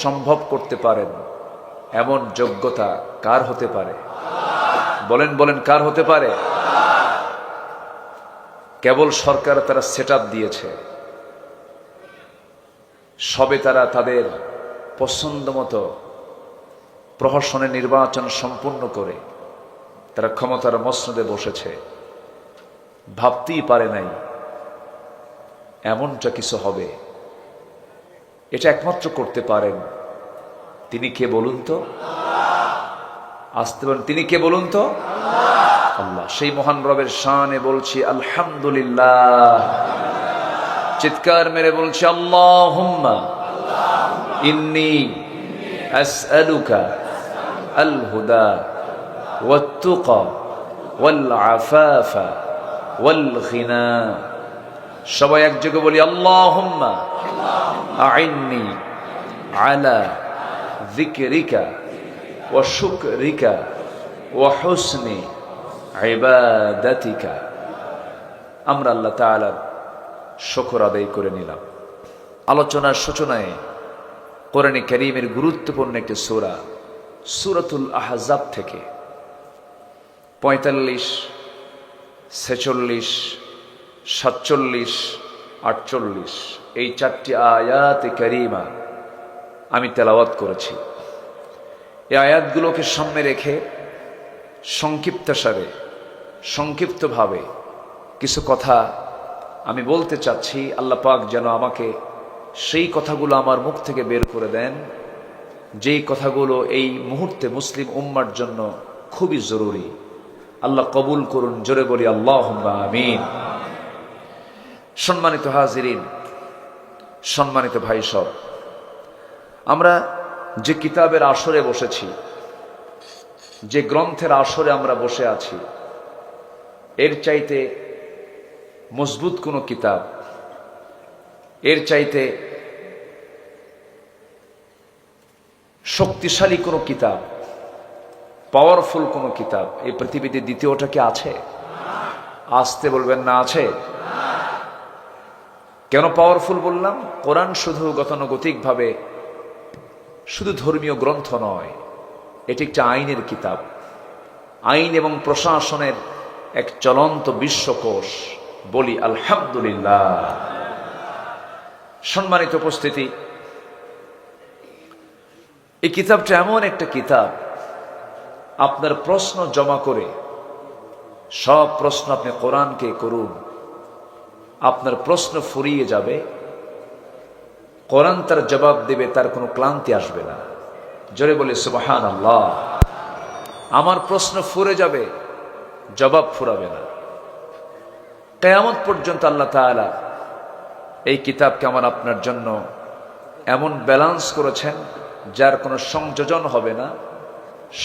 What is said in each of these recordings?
সম্ভব করতে পারেন এমন যোগ্যতা কার হতে পারে? বলেন বলেন, কার হতে পারে? কেবল সরকার তারা সেটআপ দিয়েছে, সবে তারা তাদের পছন্দ মতো প্রহসনের নির্বাচন সম্পূর্ণ করে তারা ক্ষমতার মসনদে বসেছে, ভাবতেই পারে নাই এমনটা কিছু হবে। এটা একমাত্র করতে পারেন তিনি কে বলুন তো? আসতে পারেন তিনি কে বলুন তো? আল্লাহ। সেই মহান রবের শানে বলছি আলহামদুলিল্লাহ, চিৎকার মেরে বলছি আল্লাহুম্মা ইন্নী আসআলুকা আল হুদা ওয়াত তুকা ওয়াল আফাফা ওয়াল গিনা। সবাই একযোগে বলি আল্লাহুম্মা আইন্নি আলা যিকরিকা ওয়া শুকরিকা ওয়া হুসনি ইবাদাতিকা। আমরা আল্লাহ তাআলার শুকর আদায় করে নিলাম। আলোচনার সূচনায় কোরআনে কারীমের গুরুত্বপূর্ণ একটি সূরা, সূরাতুল আহজাব থেকে 45, 46, 47, 48 এই 4টি আয়াতে কারীমা আমি তেলাওয়াত করেছি। এই আয়াতগুলোকে সামনে রেখে সংক্ষিপ্তসারে, সংক্ষিপ্তভাবে কিছু কথা আমি বলতে চাচ্ছি। আল্লাহ পাক যেন আমাকে সেই কথাগুলো আমার মুখ থেকে বের করে দেন, যেই কথাগুলো এই মুহূর্তে মুসলিম উম্মার জন্য খুবই জরুরি। আল্লাহ কবুল করুন, জোরে বলি আল্লাহুম্মা আমিন। সম্মানিত হাজিরিন, সম্মানিত ভাই সব, আমরা যে কিতাবের আসরে বসেছি, যে গ্রন্থের আসরে আমরা বসে আছি, এর চাইতে মজবুত কোনো কিতাব, এর চাইতে শক্তিশালী কোনো কিতাব, পাওয়ারফুল কোনো কিতাব এই পৃথিবীতে দ্বিতীয়টা কি আছে? আসতে বলবেন না আছে? কেন পাওয়ারফুল বললাম? কোরআন শুধু গতানুগতিকভাবে শুধু ধর্মীয় গ্রন্থ নয়, এটি একটা আইনের কিতাব, আইন এবং প্রশাসনের এক চলন্ত বিশ্বকোষ। বলি আলহামদুলিল্লাহ। সম্মানিত উপস্থিতি, এই কিতাবটা এমন একটা কিতাব, আপনার প্রশ্ন জমা করে সব প্রশ্ন আপনি কোরআনকে করুন, আপনার প্রশ্ন ফুরিয়ে যাবে, কোরআন তার জবাব দেবে, তার কোনো ক্লান্তি আসবে না। জোরে বলে সুবহানাল্লাহ। আমার প্রশ্ন ফুরে যাবে, জবাব ফুরাবে না। কিয়ামত পর্যন্ত আল্লাহ তাআলা এই কিতাবকে আমার আপনার জন্য এমন ব্যালেন্স করেছেন, যার কোনো সংযোজন হবে না,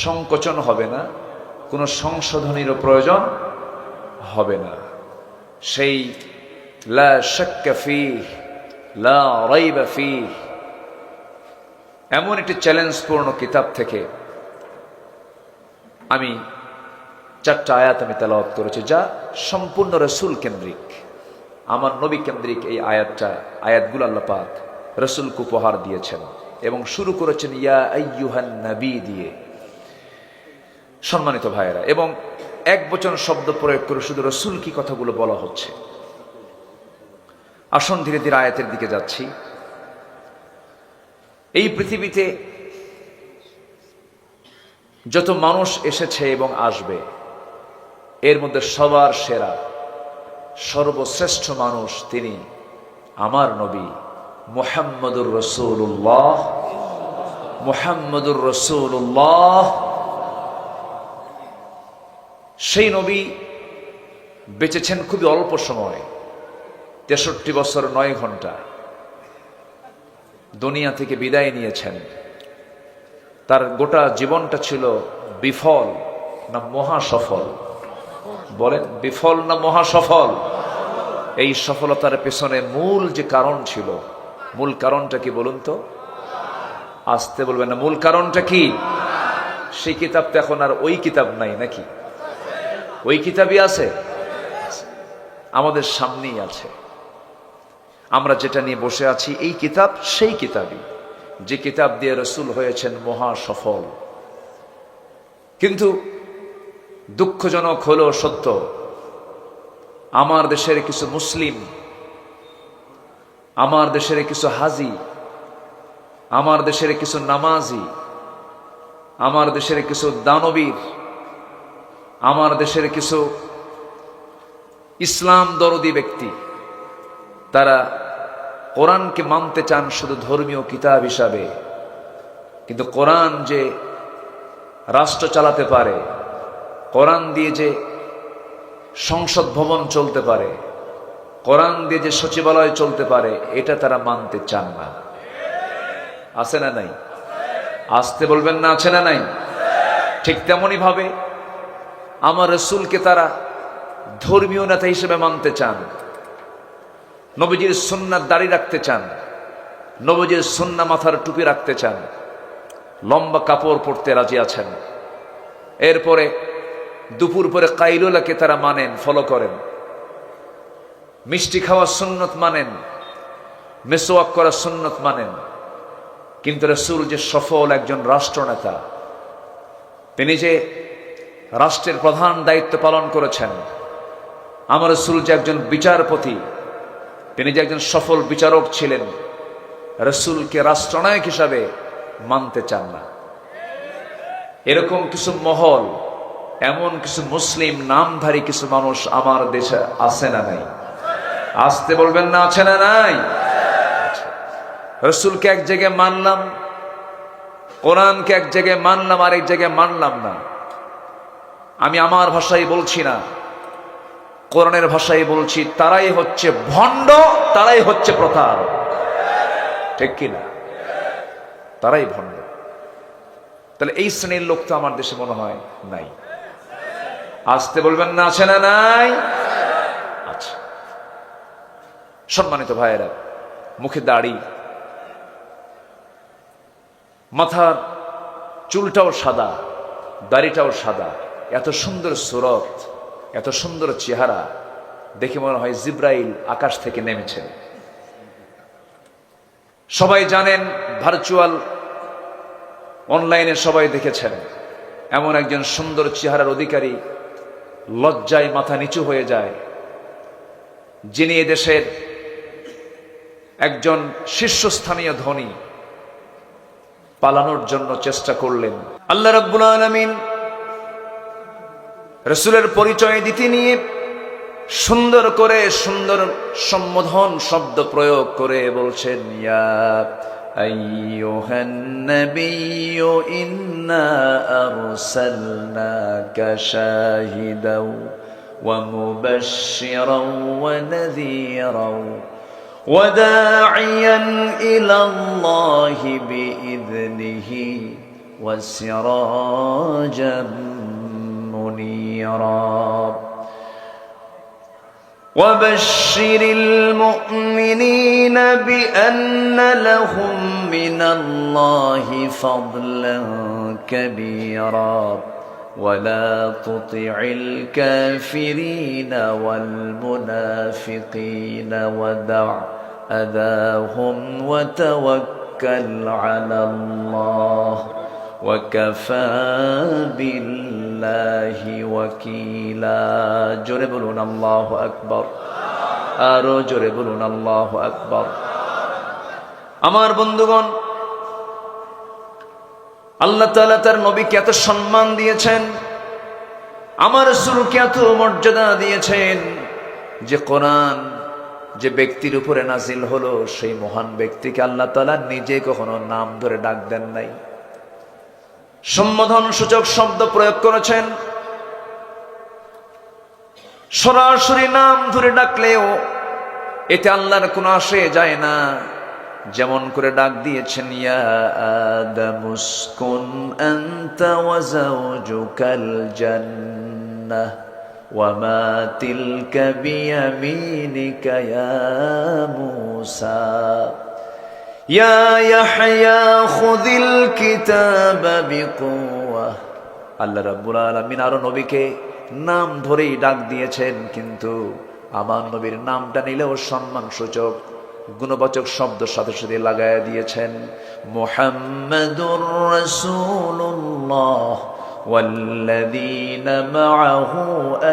সংকোচন হবে না, কোনো সংশোধনীরও প্রয়োজন হবে না। সেই লা শাক্কা ফীহ লা রাইবা ফীহ এমন একটি চ্যালেঞ্জপূর্ণ কিতাব থেকে আমি 4টা আয়াত আমি তেলাওয়াত করেছি, যা সম্পূর্ণ রাসূল কেন্দ্রিক, আমার নবী কেন্দ্রিক। এই আয়াতগুলো আল্লাহ পাক রাসূলকে উপহার দিয়েছেন এবং শুরু করেছেন ইয়া আইয়ুহান নবী দিয়ে। সম্মানিত ভাইয়েরা, এবং একবচন শব্দ প্রয়োগ করে শুধু রাসূল কি কথাগুলো বলা হচ্ছে। আসুন ধীরে ধীরে আয়াতের দিকে যাচ্ছি। এই পৃথিবীতে যত মানুষ এসেছে এবং আসবে, এর মধ্যে সবার সেরা, সর্বশ্রেষ্ঠ মানুষ তিনি আমার নবী মুহাম্মদুর রাসূলুল্লাহ। মুহাম্মদুর রাসূলুল্লাহ। সেই নবী বেঁচেছেন খুবই অল্প সময়, 63 বছর 9 ঘন্টা দুনিয়া থেকে বিদায় নিয়েছেন। তার গোটা জীবনটা ছিল বিফল না মহাসফল? বলেন, বিফল না মহাসফল? এই সফলতার পেছনে মূল যে কারণ ছিল, মূল কারণটা কি বলুন তো? আসতে বলবেন না, মূল কারণটা কি? সেই কিতাব তো এখন আর ওই কিতাব নাই নাকি? ওই কিতাবই আছে, আমাদের সামনেই আছে। আমরা যেটা নিয়ে বসে আছি এই কিতাব সেই কিতাবই, যে কিতাব দিয়ে রসুল হয়েছেন মহা সফল। কিন্তু দুঃখজনক হলো সত্য, আমার দেশের কিছু মুসলিম, আমার দেশের কিছু হাজি, আমার দেশের কিছু নামাজি, আমার দেশের কিছু দানবীর, আমার দেশের কিছু ইসলাম দরদি ব্যক্তি, তারা কোরআনকে মানতে চান শুধু ধর্মীয় কিতাব হিসাবে, কিন্তু কোরআন যে রাষ্ট্র চালাতে পারে, কোরআন দিয়ে যে সংসদ ভবন চলতে পারে, কোরআন দিয়ে যে সচিবালয় চলতে পারে, এটা তারা মানতে চান না। আছে না নাই? আসতে বলবেন না, আছে না নাই? ঠিক তেমনি ভাবে আমার রসুলকে তারা ধর্মীয় নেতা হিসেবে মানতে চান, নবীজির সুন্নাত দাড়ি রাখতে চান, নবীজির সুন্নাহ মাথার টুপি রাখতে চান, লম্বা কাপড় পরতে রাজি আছেন। এরপরে দুপুর পরে কাইলুলাকে তারা মানেন, ফলো করেন, মিষ্টি খাওয়ার সুন্নত মানেন, মেসোয়াক করার সুন্নত মানেন। কিন্তু রাসূল যে সফল একজন রাষ্ট্রনেতা, তিনি যে রাষ্ট্রের প্রধান দায়িত্ব পালন করেছেন, আমার রাসূল যে একজন বিচারপতি, তিনি যে একজন সফল বিচারক ছিলেন, রাসূলকে রাষ্ট্রনায়ক হিসাবে মানতে চান না। এরকম কিছু মহল, এমন কিছু মুসলিম নামধারী কিছু মানুষ আমার দেশে আছে না নাই? আসতে বলবেন না, আছে না নাই? রাসূলকে এক জায়গায় মানলাম, কোরআনকে এক জায়গায় মানলাম, আরেক জায়গায় মানলাম না। আমি আমার ভাষায় বলছি না, কোরআনের ভাষায় বলছি, তারাই হচ্ছে ভণ্ড, তারাই হচ্ছে প্রতারক। ঠিক কিনা? তারাই ভণ্ড। তাহলে এই শ্রেণীর লোক তো আমার দেশে মনে হয় নাই। আসতে বলবেন না, আছে না নাই? আচ্ছা, সম্মানিত ভাইয়েরা, মুখে দাড়ি, মাথার চুলটাও সাদা, দাড়িটাও সাদা, এত সুন্দর সুরত, এত সুন্দর চেহারা, দেখে মনে হয় জিব্রাইল আকাশ থেকে নেমেছেন। সবাই জানেন, ভার্চুয়াল অনলাইনে সবাই দেখেছেন, এমন একজন সুন্দর চেহারার অধিকারী লজ্জায় মাথা নিচু হয়ে যায়, যিনি এদেশের একজন শীর্ষস্থানীয় ধনী, পালানোর জন্য চেষ্টা করলেন। আল্লাহ রাব্বুল আলামিন রাসূলের পরিচয় দিতে নিয়ে সুন্দর করে, সুন্দর সম্বোধন শব্দ প্রয়োগ করে বলছেন, ইয়া আইয়ুহান নাবিয়্যু ইন্না আরসালনাকা শাহিদাও ওয়া মুবাশশিরাও ওয়া নাযীরাও وداعيا إلى الله بإذنه وسراجا منيرا وبشر المؤمنين بأن لهم من الله فضلا كبيرا ولا تطع الكافرين والمنافقين ودع أذاهم وتوكل على الله وكفى بالله وكيلا জোরে বলুন আল্লাহু আকবার, আরো জোরে বলুন আল্লাহু আকবার। আমার বন্ধুগণ, আল্লাহ তাআলা তার নবীকে এত সম্মান দিয়েছেন, আমার রাসূলকে এত মর্যাদা দিয়েছেন, যে কোরআন যে ব্যক্তির উপরে নাজিল হলো, সেই মহান ব্যক্তিকে আল্লাহ তাআলা নিজে কখনো নাম ধরে ডাক দেন নাই, সম্বোধন সূচক শব্দ প্রয়োগ করেছেন। সরাসরি নাম ধরে ডাকলেও এতে আল্লাহর কোনো আসে যায় না। যেমন করে ডাক দিয়েছেন, ইয়া আদামুসকুন আনতা ওয়া যাওজুকাল জান্নাহ ওয়া মা তিলকা বিয়ামিনিকা ইয়া মূসা ইয়া ইয়াহইয়া খুযিল কিতাবা বিকুওয়া। আল্লাহ রাব্বুল আলামিন আরো নবীকে নাম ধরেই ডাক দিয়েছেন, কিন্তু আমার নবীর নামটা নিলেও সম্মান সূচক, গুণবাচক শব্দ সাথে সাথে লাগায়া দিয়েছেন। মুহাম্মাদুর রাসূলুল্লাহ ওয়াল্লাযীনা মাআহু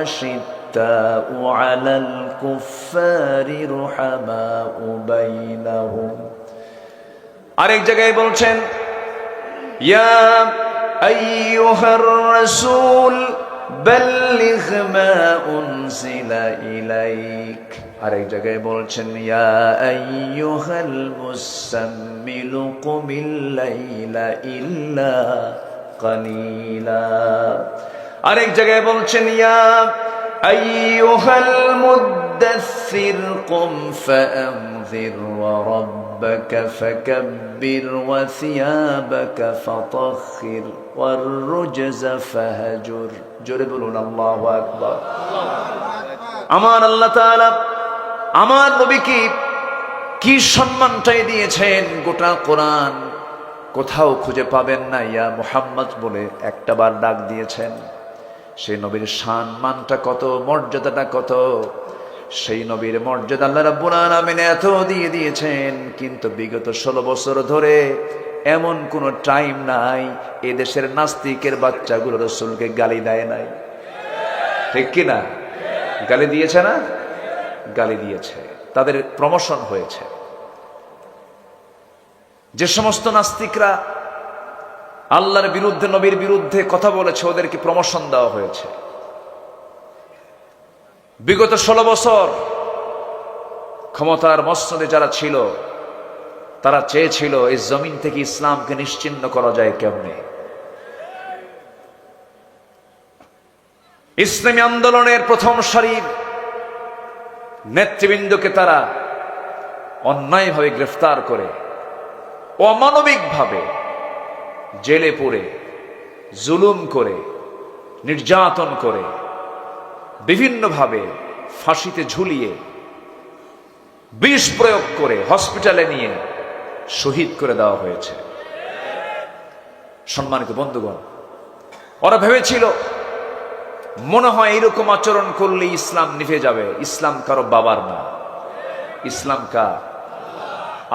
আশিদ্দাউ আলাল কুফফারি রুহামাউ বাইনাহুম। আরেক জায়গায় বলছেন ইয়া আইয়ুহার রাসূল বাল্লিগ মা উনজিলা ইলাইক। আরেক জায়গায় বলছেন ইয়া আইয়ুহাল মুসাম্মিলু কুমিল লাইলা ইল্লা কালিলা। আরেক জায়গায় বলছেন ইয়া আইয়ুহাল মুদ্দাসসির কুম ফাআনযির ওয়া রাব্বাকা ফাকাব্বির ওয়া সিয়াবাকা ফাতাহহির ওয়ার রুজজা ফাহজুর। জোরে বলুন আল্লাহু আকবার। আমার আল্লাহ তাআলা আমার নবীকে কি সম্মানটাই দিয়েছেন, গোটা কোরআন কোথাও খুঁজে পাবেন না ইয়া মুহাম্মদ বলে একটাবার ডাক দিয়েছেন। সেই নবীর শান মানটা কত, মর্যাদাটা কত, সেই নবীর মর্যাদা আল্লাহ রাব্বুল আলামিন এত দিয়ে দিয়েছেন। কিন্তু বিগত 16 বছর ধরে এমন কোন টাইম নাই এদেশের নাস্তিকের বাচ্চাগুলো রাসূলকে গালি দেয় নাই, ঠিক কি না? গালি দিয়েছে না? গালি দিয়েছে, তাদের প্রমোশন হয়েছে। যে সমস্ত নাস্তিকরা আল্লাহর বিরুদ্ধে, নবীর বিরুদ্ধে কথা বলেছে, ওদেরকে প্রমোশন দেওয়া হয়েছে। বিগত 16 বছর ক্ষমতার মসনদে যারা ছিল তারা চেয়েছিল এই জমিন থেকে ইসলামকে নিশ্চিহ্ন করা যায় কেমনে। ইসলামী আন্দোলনের প্রথম সারির নেতৃবৃন্দকে তারা অন্যায়ভাবে গ্রেফতার করে, অমানবিকভাবে জেলে পুরে, জুলুম করে, নির্যাতন করে, বিভিন্নভাবে ফাঁসিতে ঝুলিয়ে, বিষ প্রয়োগ করে হসপিটালে নিয়ে শহীদ করে দেওয়া হয়েছে। সম্মানিত বন্ধুগণ, ওরা ভেবেছিল মনে হয় এরকম আচরণ করলে ইসলাম নিভে যাবে। ইসলাম কারো বাবার না, ইসলাম কার?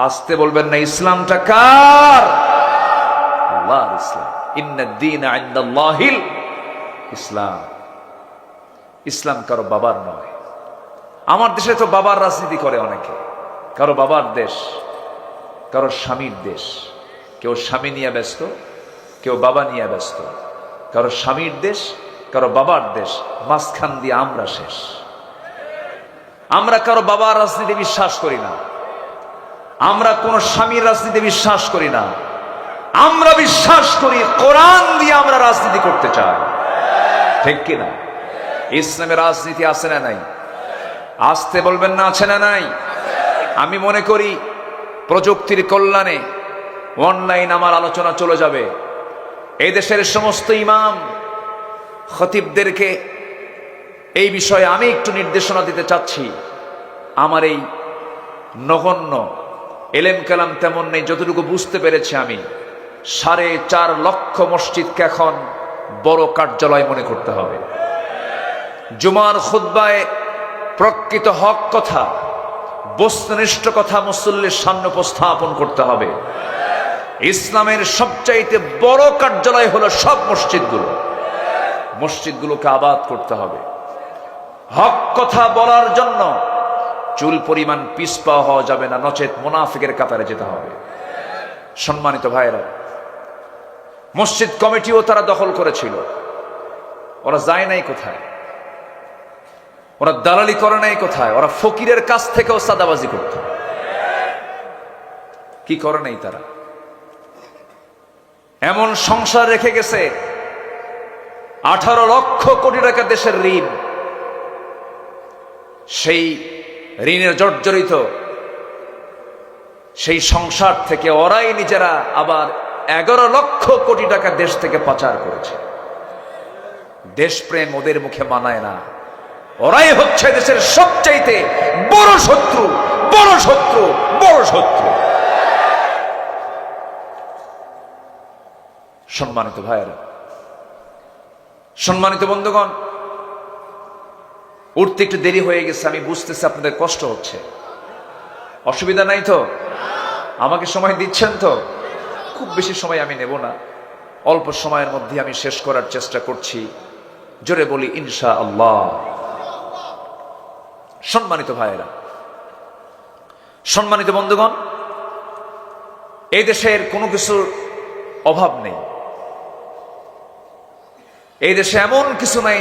আসতে বলবেন না, ইসলামটা কার? আল্লাহর ইসলাম। ইন্নাদ-দীনা ইনদাল্লাহিল ইসলাম। ইসলাম কারো বাবার নয়। আমার দেশে তো বাবার রাজনীতি করে অনেকে। কারো বাবার দেশ, কারো স্বামীর দেশ। কেউ স্বামী নিয়ে ব্যস্ত, কেউ বাবা নিয়ে ব্যস্ত। কারো স্বামীর দেশ, কারো বাবার দেশ, মাঝখান দিয়ে আমরা শেষ। আমরা কারো বাবার রাজনীতি বিশ্বাস করি না, আমরা কোন স্বামীর রাজনীতি বিশ্বাস করি না। আমরা বিশ্বাস করি কোরআন দিয়ে আমরা রাজনীতি করতে চাই, ঠিক কিনা? ইসলামের রাজনীতি আছে না নাই? আসতে বলবেন না, আছে না নাই? আমি মনে করি প্রযুক্তির কল্যাণে অনলাইন আমার আলোচনা চলে যাবে। এই দেশের সমস্ত ইমাম খতিবদেরকে এই বিষয়ে আমি একটু নির্দেশনা দিতে চাচ্ছি। আমার এই নগণ্য এলেম কালাম তেমন নেই, যতটুকু বুঝতে পেরেছি আমি 4.5 লক্ষ মসজিদকে এখন বড় কার্যালয় মনে করতে হবে। জুমার খুতবায় প্রকৃত হক কথা, বস্তুনিষ্ঠ কথা মুসল্লির সামনে উপস্থাপন করতে হবে। ইসলামের সবচাইতে বড় কার্যালয় হলো সব মসজিদগুলো। মসজিদগুলোকে আবাদ করতে হবে। হক কথা বলার জন্য চুল পরিমাণ পিছপা হওয়া যাবে না, নচেত মুনাফিকের কাতারে যেতে হবে। সম্মানিত ভাইরা, মসজিদ কমিটিও তারা দখল করেছিল। ওরা যায় নাই কোথায়? ওরা দালালি করে নাই কোথায়? ওরা ফকিরের কাছ থেকেও সাদাবাজি করত। কি করে নাই তারা? এমন সংসার রেখে গেছে 18 লক্ষ কোটি টাকা দেশের ঋণ। সেই ঋণের জর্জরিত সেই সংসার থেকে ওরাই নিজেরা আবার 11 লক্ষ কোটি টাকা দেশ থেকে পাচার করেছে। দেশপ্রেম ওদের মুখে মানায় না। ওরাই হচ্ছে দেশের সবচাইতে বড় শত্রু, বড় শত্রু, বড় শত্রু। সম্মানিত ভাইয়েরা, সম্মানিত বন্ধুগণ, উঠতে একটু দেরি হয়ে গেছে, আমি বুঝতেছি আপনাদের কষ্ট হচ্ছে। অসুবিধা নাই তো? আমাকে সময় দিচ্ছেন তো? খুব বেশি সময় আমি নেব না, অল্প সময়ের মধ্যে আমি শেষ করার চেষ্টা করছি। জোরে বলি ইনশাআল্লাহ। সম্মানিত ভাইয়েরা, সম্মানিত বন্ধুগণ, এই দেশের কোনো কিছুর অভাব নেই। এই দেশে এমন কিছু নাই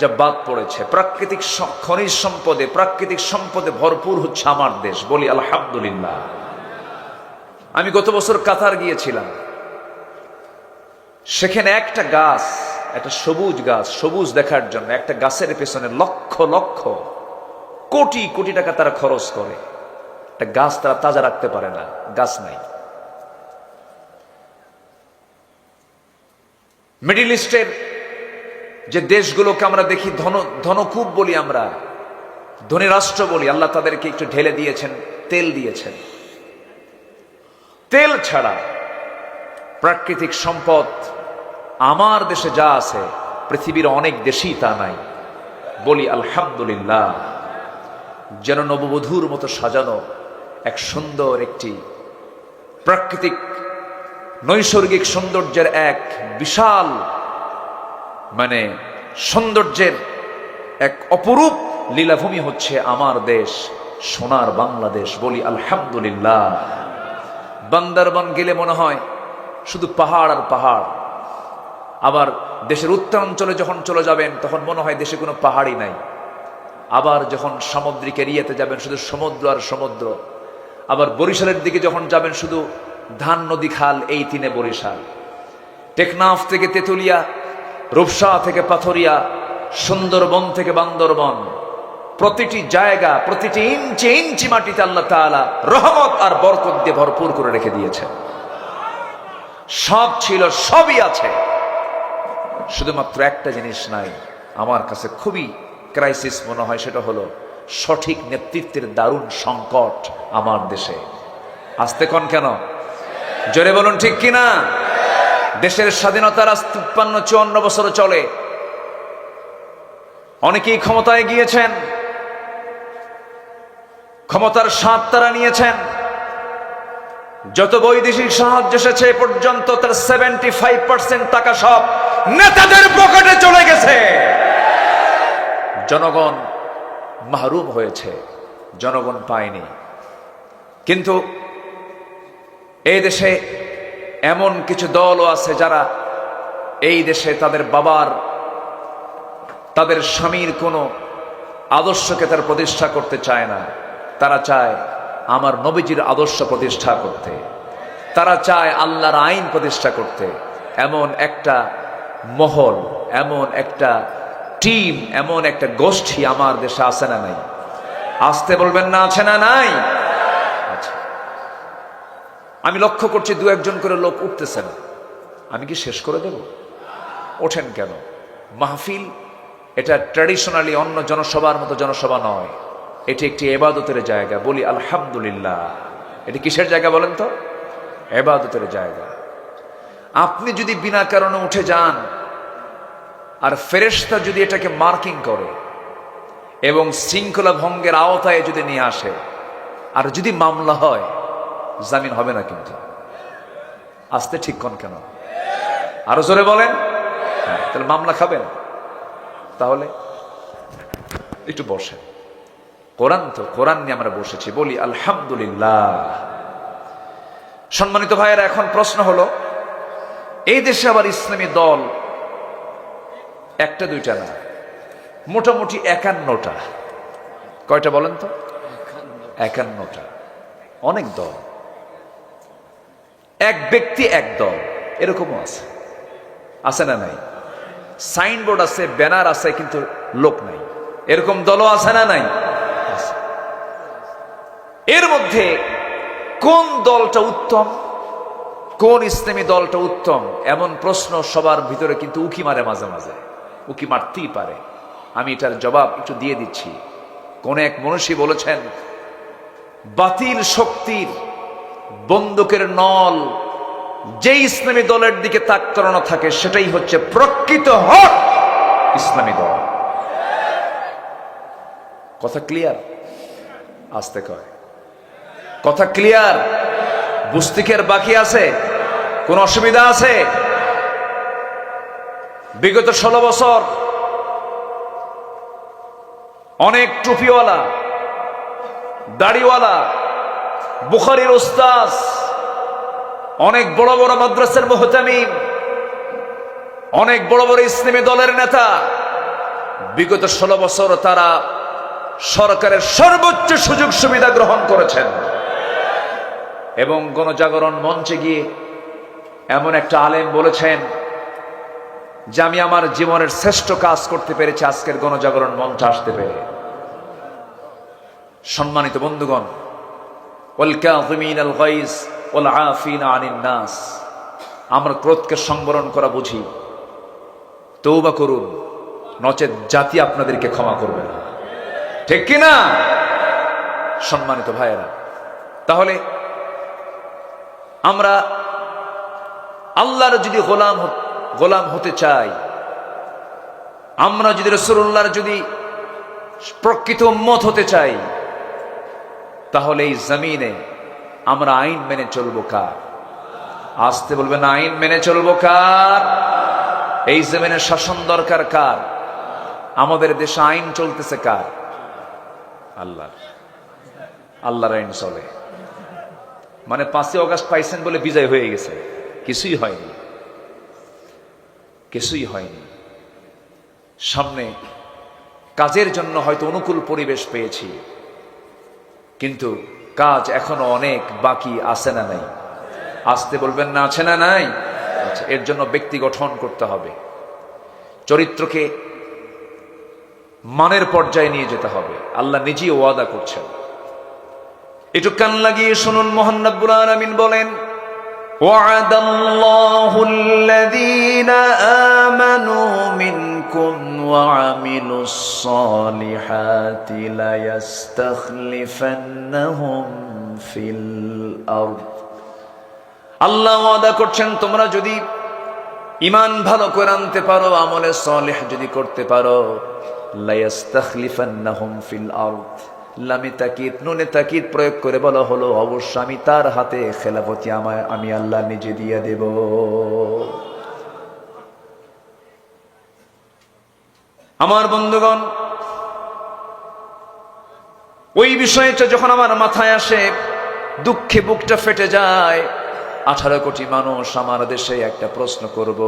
যা বাদ পড়েছে। প্রাকৃতিক খনিজ সম্পদে, প্রাকৃতিক সম্পদে ভরপুর হচ্ছে আমার দেশ। বলি আলহামদুলিল্লাহ। আমি গত বছর কাতার গিয়েছিলাম। সেখানে একটা গাছ, একটা সবুজ গাছ, সবুজ দেখার জন্য একটা গাছের পেছনে লক্ষ লক্ষ কোটি কোটি টাকা তারা খরচ করে। একটা গাছ তারা তাজা রাখতে পারে না, গাছ নাই। মিডল ইস্টের যে দেশগুলোকে আমরা দেখি ধনকূপ বলি, আমরা ধনী রাষ্ট্র বলি, আল্লাহ তাদেরকে একটু ঢেলে দিয়েছেন, তেল দিয়েছেন। তেল ছাড়া প্রাকৃতিক সম্পদ আমার দেশে যা আছে পৃথিবীর অনেক দেশেই তা নাই। বলি আলহামদুলিল্লাহ। যেন নববধূর মতো সাজানো এক সুন্দর একটি প্রাকৃতিক নৈসর্গিক সৌন্দর্যের এক বিশাল সৌন্দর্যের এক অপরূপ লীলাভূমি হচ্ছে আমার দেশ, সোনার বাংলাদেশ। বলি আলহামদুলিল্লাহ। বান্দরবান গেলে মনে হয় শুধু পাহাড় আর পাহাড়। আবার দেশের উত্তরাঞ্চলে যখন চলে যাবেন তখন মনে হয় দেশে কোনো পাহাড়ই নাই। আবার যখন সামুদ্রিক এরিয়াতে যাবেন শুধু সমুদ্র আর সমুদ্র। আবার বরিশালের দিকে যখন যাবেন শুধু ধান, নদী, খাল, এই তিনে বরিশাল। টেকনাফ থেকে তেতুলিয়া, রূপসা থেকে পাথরিয়া, সুন্দরবন থেকে বান্দরবন, প্রতিটি জায়গা, প্রতিটি ইঞ্চি ইঞ্চি মাটিতে আল্লাহ তাআলা রহমত আর বরকত দিয়ে ভরপুর করে রেখে দিয়েছেন। সব ছিল, সবই আছে, শুধুমাত্র একটা জিনিস নাই। আমার কাছে খুবই ক্রাইসিস মনে হয়, সেটা হলো সঠিক নেতৃত্বের দারুণ সংকট আমার দেশে। আসতে কোন কেন? জোরে বলুন ঠিক কিনা? দেশের স্বাধীনতার আজ 53-54 বছর চলে। অনেকেই ক্ষমতায় গিয়েছেন, ক্ষমতার স্বাদ তারা নিয়েছেন। যত বৈদেশিক সাহায্য এসেছে এ পর্যন্ত তার 75% টাকা সব নেতাদের পকেটে চলে গেছে। জনগণ মাহরুম হয়েছে, জনগণ পায়নি। কিন্তু এই দেশে এমন কিছু দলও আছে যারা এই দেশে তাদের বাবার, তাদের স্বামীর কোনো আদর্শকে তারা প্রতিষ্ঠা করতে চায় না। তারা চায় আমার নবীজির আদর্শ প্রতিষ্ঠা করতে, তারা চায় আল্লাহর আইন প্রতিষ্ঠা করতে। এমন একটা মহল, এমন একটা টিম, এমন একটা গোষ্ঠী আমার দেশে আছে না নাই? আসতে বলবেন না, আছে না নাই? আচ্ছা, আমি লক্ষ্য করছি 2-1 করে লোক উঠতেছেন। আমি কি শেষ করে দেব? ওঠেন কেন? মাহফিল এটা ট্র্যাডিশনালি অন্য জনসভার মতো জনসভা নয়, এটি একটি ইবাদতের জায়গা। বলি আলহামদুলিল্লাহ। এটি কিসের জায়গা বলেন তো? ইবাদতের জায়গা। আপনি যদি বিনা কারণে উঠে যান আর ফেরেশতা যদি এটাকে মার্কিং করে এবং শৃঙ্খলা ভঙ্গের আওতায় যদি নিয়ে আসে, আর যদি মামলা হয়, জামিন হবে না কিন্তু। আসতে ঠিক কোন কেন? আরো জোরে বলেন। তাহলে মামলা খাবেন? তাহলে একটু বসেন। কোরআন তো, কোরআন নিয়ে আমরা বসেছি। বলি আলহামদুলিল্লাহ। সম্মানিত ভাইয়েরা, এখন প্রশ্ন হলো, এই দেশে আবার ইসলামী দল একটা দুইটা না, মোটামুটি 51টা। কয়টা বলেন তো? 51টা। অনেক দল, এক ব্যক্তি এক দল, এরকমও আছে। আছে না নাই? সাইনবোর্ড আছে, ব্যানার আছে, কিন্তু লোক নাই। এরকম দলও আছে না নাই? এর মধ্যে কোন দলটা উত্তম, কোন ইসলামী দলটা উত্তম, এমন প্রশ্ন সবার ভিতরে কিন্তু উকি মারে, মাঝে মাঝে উকি মারতেই পারে। আমি এটার জবাব একটু দিয়ে দিচ্ছি। কোন এক মনীষী বলেছেন, বাতিল শক্তির বন্দুকের নল যে ইসলামী দলের দিকে তাক করানো থাকে সেটাই হচ্ছে প্রকৃত হক ইসলামী দল। কথা ক্লিয়ার? আসতে কয় কথা ক্লিয়ার? বুঝতে কি আর বাকি আছে? কোন অসুবিধা আছে? বিগত 16 বছর অনেক টুপিওয়ালা, দাড়িওয়ালা, বুখারীর উস্তাজ, অনেক বড় বড় মাদ্রাসার মুহতামিম, অনেক বড় বড় ইসলামী দলের নেতা, বিগত 16 বছর তারা সরকারের সর্বোচ্চ সুযোগ সুবিধা গ্রহণ করেছেন এবং গণজাগরণ মঞ্চে গিয়ে এমন একটা আলেম বলেছেন যে আমি আমার জীবনের শ্রেষ্ঠ কাজ করতে পেরেছি আজকের গণজাগরণ মঞ্চে আসতে পেরে। সম্মানিত বন্ধুগণ, ওয়াল কাযিমিনাল গায়জ ওয়াল আফিনা আনিন নাস, আমরা ক্রোধকে সংবরণ করা বুঝি। তওবা করুন, নচেত জাতি আপনাদেরকে ক্ষমা করবে না। ঠিক কি না? সম্মানিত ভাইয়েরা, তাহলে আমরা আল্লাহর যদি গোলাম হতে চাই, আমরা যদি রাসূলুল্লাহর যদি প্রকৃত উম্মত হতে চাই, তাহলে এই জমিনে আমরা আইন মেনে চলবো কার? আসতে বলবেন, আইন মেনে চলবো কার? এই জমিনে শাসন দরকার কার? আমাদের দেশে আইন চলতেছে কার? আল্লাহর। আল্লাহর আইন চলে। মানে 5ই অগাস্ট পাইছেন বলে বিজয় হয়ে গেছে? কিছুই হয়নি, কিছুই হয়নি। সামনে কাজের জন্য হয়তো অনুকূল পরিবেশ পেয়েছি, কিন্তু কাজ এখনো অনেক বাকি আছে না নাই? আসতে বলবেন না, আছে না নাই? আচ্ছা, এর জন্য ব্যক্তি গঠন করতে হবে, চরিত্রকে মানের পর্যায়ে নিয়ে যেতে হবে। আল্লাহ নিজেই ওয়াদা করছেন। একটু কান লাগিয়ে শুনুন, মহান রব্বুল আলামিন বলেন, ওয়া'আদাল্লাহুল্লাযীনা আমানু মিনকুম ওয়া আমিলুস সালিহাতি লা ইস্তাখলিফান্নাহুম ফিল আরদ। আল্লাহ ওয়াদা করছেন, তোমরা যদি ঈমান ভালো করে আনতে পারো, আমলে সালেহ যদি করতে পারো, লা ইস্তাখলিফান্নাহুম ফিল আরদ। লামে তাকিদ, নুনে তাকিদ প্রয়োগ করে বলা হলো, অবশ্য আমি তার হাতে খেলাফতি আমি আল্লাহ নিজে দিয়ে দেব। আমার বন্ধুগণ, ওই বিষয়টা যখন আমার মাথায় আসে, দুঃখে বুকটা ফেটে যায়। 18 কোটি মানুষ আমার দেশে, একটা প্রশ্ন করব,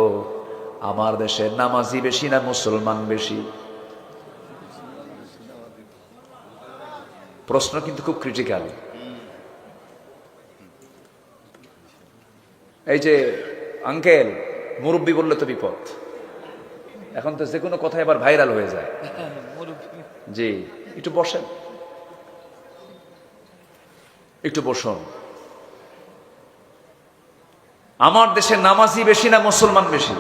আমার দেশে নামাজি বেশি না মুসলমান বেশি? প্রশ্ন কিন্তু খুব ক্রিটিক্যাল। এই যে আঙ্কেল মুরব্বী বললে তো বিপদ, এখন তো যে কোনো কথা এবার ভাইরাল হয়ে যায়। জি, একটু বসেন, একটু বসুন। আমার দেশে নামাজি বেশি না মুসলমান বেশি?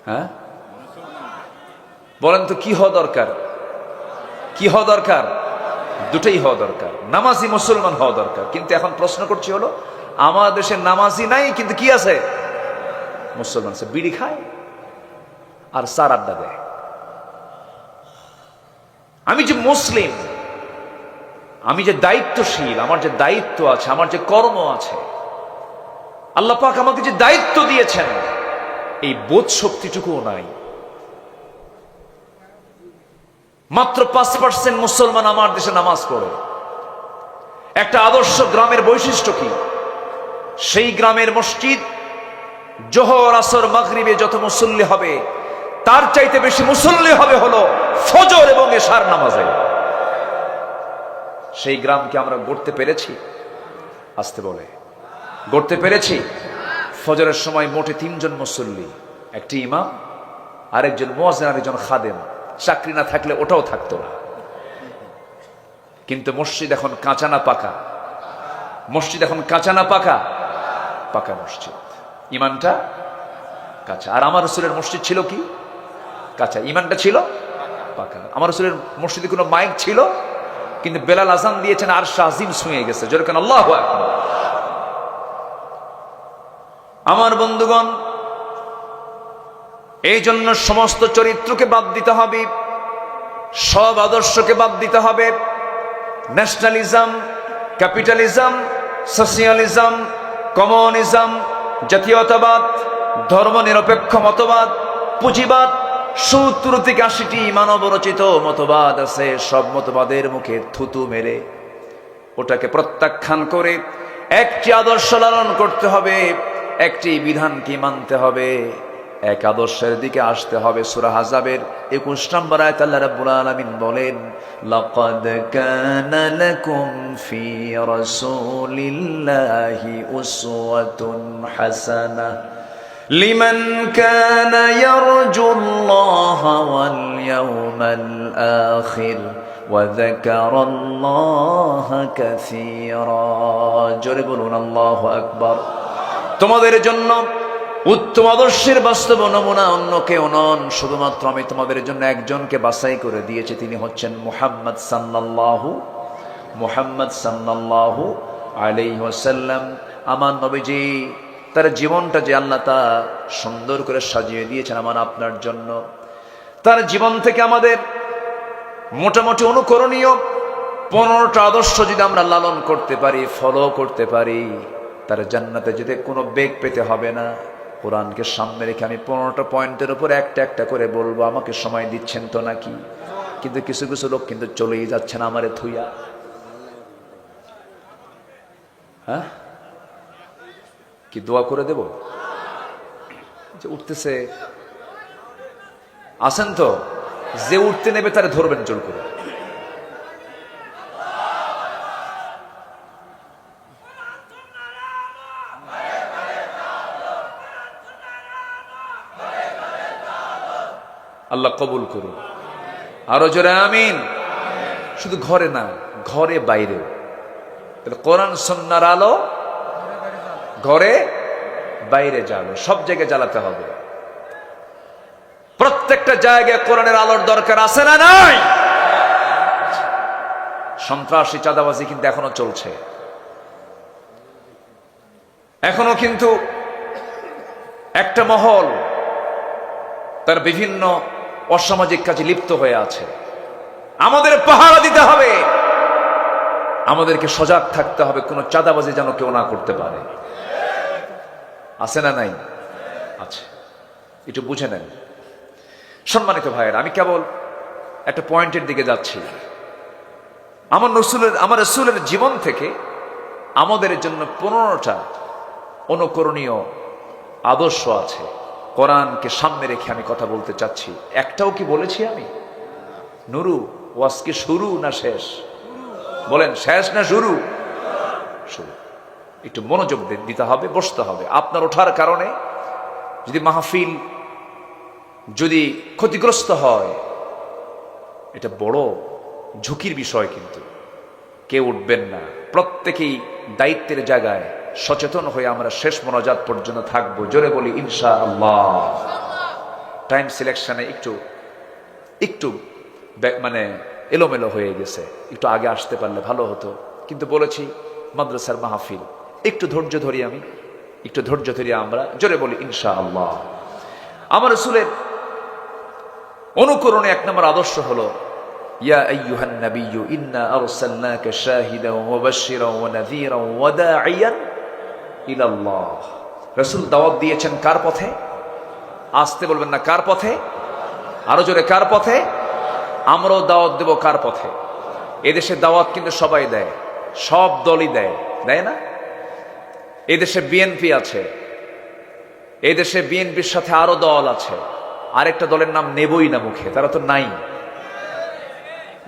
হ্যাঁ বলেন তো, কি হওয়া দরকার? কি হওয়া দরকার? দুটোই হওয়া দরকার, নামাজি মুসলমান হওয়া দরকার। কিন্তু এখন প্রশ্ন করছি হলো, আমার দেশে নামাজি নাই কিন্তু কি আছে? মুসলমান আছে, বিড়ি খায় আর চার আড্ডা দেয়। আমি যে মুসলিম, আমি যে দায়িত্বশীল, আমার যে দায়িত্ব আছে, আমার যে কর্ম আছে, আল্লাহ পাক আমাকে যে দায়িত্ব দিয়েছেন, এই বোধ শক্তিটুকুও নাই। মাত্র 5% মুসলমান আমার দেশে নামাজ পড়ে। একটা আদর্শ গ্রামের বৈশিষ্ট্য কি? সেই গ্রামের মসজিদ জোহর, আসর, মাগরিবে যত মুসল্লি হবে, তার চাইতে বেশি মুসল্লি হবে হলো ফজর এবং এশার নামাজে। সেই গ্রামকে আমরা গড়তে পেরেছি? আসতে বলে, গড়তে পেরেছি? ফজরের সময় মোটে 3 জন মুসল্লি, একটি ইমাম, আরেকজন মুয়াজ্জিন, আরেকজন খাদেম। চাকরি না থাকলে ওটাও থাকতো না। কিন্তু মসজিদ এখন কাঁচা না পাকা? মসজিদ এখন কাঁচা না পাকা? পাকা মসজিদ। ইমানটা কাঁচা। আর আমার রাসূলের মসজিদ ছিল কি? কাঁচা। ইমানটা ছিল পাকা। আমার রাসূলের মসজিদে কোনো মাইক ছিল, কিন্তু বেলাল আযান দিয়েছেন, আরশ আজিম ছুঁয়ে গেছে। জোরে কেন আল্লাহু আকবার। আমার বন্ধুগণ, এই জন্য সমস্ত চরিত্রকে বাদ দিতে হবে, সব আদর্শকে বাদ দিতে হবে। ন্যাশনালিজম, ক্যাপিটালিজম, সোশিয়ালিজম, কমিউনিজম, জাতীয়তাবাদ, ধর্মনিরপেক্ষ মতবাদ, পুঁজিবাদ, 70 থেকে 80টি মানবরচিত মতবাদ আছে। সব মতবাদের মুখে থুতু মেরে ওটাকে প্রত্যাখ্যান করে একটি আদর্শ লালন করতে হবে, একটি বিধানকে মানতে হবে, এক আদর্শের দিকে আসতে হবে। সূরা আহজাবের 21 নম্বর আয়াতে আল্লাহ রাব্বুল আলামিন বলেন, লাকাদ কানা লাকুম ফি রাসূলিল্লাহি উসওয়াতুন হাসানাহ লিমান কানা ইয়ারজুল্লাহা ওয়াল ইয়াওমাল আখির ওয়া যাকারাল্লাহা কাসীরা। জোরে বলুন আল্লাহু আকবার। তোমাদের জন্য উত্তম আদর্শের বাস্তব নমুনা অন্য কেউ নন, শুধুমাত্র আমি তোমাদের জন্য একজনকে বাছাই করে দিয়েছি, তিনি হচ্ছেন মুহাম্মদ সাল্লাল্লাহু আলাইহি ওয়াসাল্লাম। আমার নবীজি তার জীবনটা যে আল্লাহ তা সুন্দর করে সাজিয়ে দিয়েছেন আমার আপনার জন্য। তার জীবন থেকে আমাদের মোটামুটি অনুকরণীয় 15টা আদর্শ যদি আমরা লালন করতে পারি, ফলো করতে পারি, তার জান্নাতে যেতে কোনো বেগ পেতে হবে না। কোরআনকে সামনে রেখে আমি 15টা পয়েন্টের উপর একটা একটা করে বলবো। আমাকে সময় দিচ্ছেন তো নাকি? কিন্তু কিছু কিছু লোক কিন্তু চলেই যাচ্ছেন আমারে থুইয়া। হ্যাঁ, কি দোয়া করে দেব? যে উঠতেছে আসেন তো, যে উঠতে নেবে তারে ধরবেন জোর করে। আল্লাহ কবুল করুন, আরো জোরে আমিন। শুধু ঘরে না, ঘরে বাইরেও। কোরআন সুন্নাহর আলো ঘরে বাইরে জ্বালো, সব জায়গায় জ্বালাতে হবে। প্রত্যেকটা জায়গায় কোরআনের আলোর দরকার আছে না নাই? সন্ত্রাসী চাঁদাবাজি কিন্তু এখনো চলছে, এখনো কিন্তু একটা মহল তার বিভিন্ন অসামাজিক কাজে লিপ্ত হয়ে আছে। আমাদের পাহারা দিতে হবে, আমাদেরকে সজাগ থাকতে হবে, কোনো চাঁদাবাজি যেন কেউ না করতে পারে। আছে না নাই? আছে, একটু বুঝে নেন। সম্মানিত ভাইয়েরা, আমি কেবল একটা পয়েন্টের দিকে যাচ্ছি। আমার রাসূলের জীবন থেকে আমাদের জন্য 15টা অনুকরণীয় আদর্শ আছে। কোরআনকে সামনে রেখে আমি কথা বলতে চাচ্ছি। একটাও কি বলেছি আমি? নুরু ওয়াজ কি শুরু না শেষ? বলেন, শেষ না শুরু? শুরু। একটু মনোযোগ দিতে হবে, বসতে হবে। আপনার ওঠার কারণে যদি মাহফিল যদি ক্ষতিগ্রস্ত হয়, এটা বড় ঝুঁকির বিষয়। কিন্তু কেউ উঠবেন না, প্রত্যেকেই দায়িত্বের জায়গায় সচেতন হয়ে আমরা শেষ মোনাজাত পর্যন্ত থাকবো। জোরে বলি ইনশাআল্লাহ। টাইম সিলেকশনে একটু মানে এলোমেলো হয়ে গেছে, একটু আগে আসতে পারলে ভালো হতো। কিন্তু বলেছি মাদ্রাসার মাহফিল, একটু ধৈর্য ধরি, আমি একটু ধৈর্য ধরি আমরা। জোরে বলি ইনশাআল্লাহ। আমার রাসূলের অনুকরণে 1 নম্বর আদর্শ হলো, ইয়া আইয়ুহান নাবিয়্যু ইন্না আরসালনাকা শাহিদান ওয়া মুবাশশিরান ওয়া নাযীরান ওয়া দাঈয়ান ইলাল্লাহ। রাসূল দাওয়াত দিয়েছেন কার পথে? আসতে বলবেন না, কার পথে? আরো জোরে, কার পথে? আমরাও দাওয়াত দেব কার পথে? এদেশে দাওয়াত কিন্তু সবাই দেয়, সব দলই দেয়, দেয় না? এদেশে বিএনপি আছে, এদেশে বিএনপির সাথে আরো দল আছে। আরেকটা দলের নাম নেবই না মুখে, তারা তো নাই।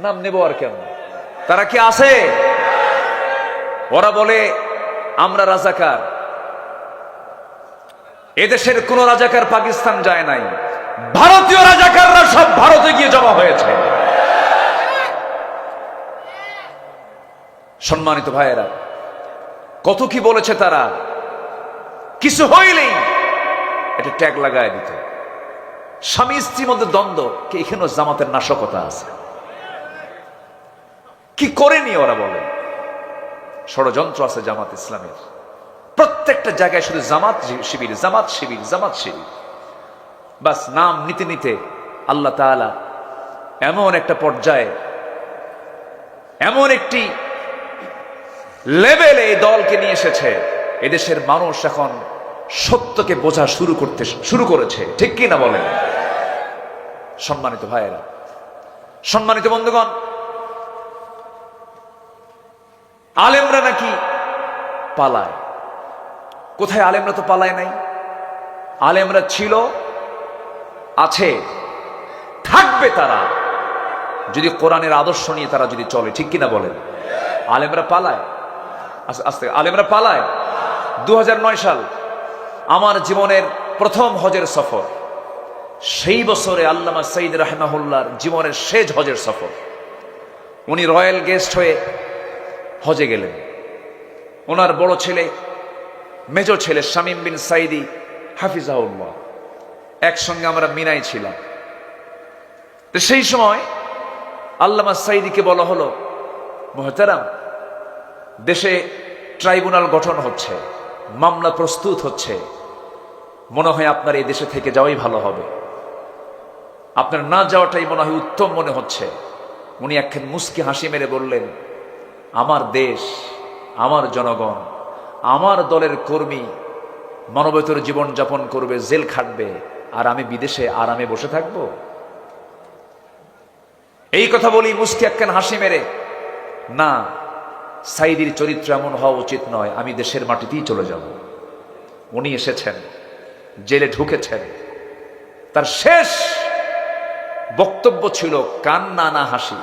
নাম নেব আর কেমন? তারা কি আছে? ওরা বলে আমরা রাজাকার। এদেশের কোন রাজাকার পাকিস্তান যায় নাই, ভারতীয় রাজাকাররা সব ভারতে গিয়ে জমা হয়েছে। সম্মানিত ভাইয়েরা, কত কি বলেছে তারা, কিছু হইলেই এটা ট্যাগ লাগায় দিত। স্বামী স্ত্রীর মধ্যে দ্বন্দ্ব, কি এখানেও জামাতের নাশকতা আছে? কি করেনি ওরা? বলে ষড়যন্ত্র আছে জামাত ইসলামের। প্রত্যেকটা জায়গায় শুধু জামাত শিবির, জামাত শিবির, জামাত শিবির। বাস নাম নিতে নিতে আল্লাহ তাআলা এমন একটা পর্যায়ে, এমন একটি লেভেলে এই দলকে নিয়ে এসেছে, এদেশের মানুষ এখন সত্যকে বোঝা শুরু করেছে, ঠিক কি না বলেন? সম্মানিত ভাইয়েরা, সম্মানিত বন্ধুগণ, আলেমরা নাকি পালায়। কোথায়? আলেমরা তো পালায় নাই। আলেমরা ছিল, আছে, থাকবে তারা, যদি কোরআনের আদর্শ নিয়ে তারা যদি চলে, ঠিক কিনা বলেন? আলেমরা পালায়, আস্তে আলেমরা পালায়। 2009 সাল আমার জীবনের প্রথম হজের সফর, সেই বছরে আল্লামা সাইদ রাহিমাহুল্লাহর জীবনের শেষ হজের সফর। উনি রয়্যাল গেস্ট হয়ে হজে গেলেন। ওনার বড় ছেলে, মেজর ছেলে শামীম বিন সাইদি হাফিজাহুল্লাহ, একসঙ্গে আমরা মিনায় ছিলাম। তো সেই সময় আল্লামা সাইদিকে বলা হলো, মুহতারাম, দেশে ট্রাইব্যুনাল গঠন হচ্ছে, মামলা প্রস্তুত হচ্ছে, মনে হয় আপনার এই দেশে থেকে যাওয়াই ভালো হবে, আপনার না যাওয়াটাই মনে হয় উত্তম মনে হচ্ছে। উনি একখান মুস্কি হাসি মেরে বললেন, আমার দেশ, আমার জনগণ, আমার দলের কর্মী মানবতর জীবন যাপন করবে, জেল খাটবে, আর আমি বিদেশে আরামে বসে থাকব? এই কথা বলি মুস্কি একখান হাসি মেরে, না, সাইদির চরিত্র এমন হওয়া উচিত নয়, আমি দেশের মাটিতেই চলে যাব। উনি এসেছেন, জেলে ঢুকেছেন, তার শেষ বক্তব্য ছিল কান্না না হাসি।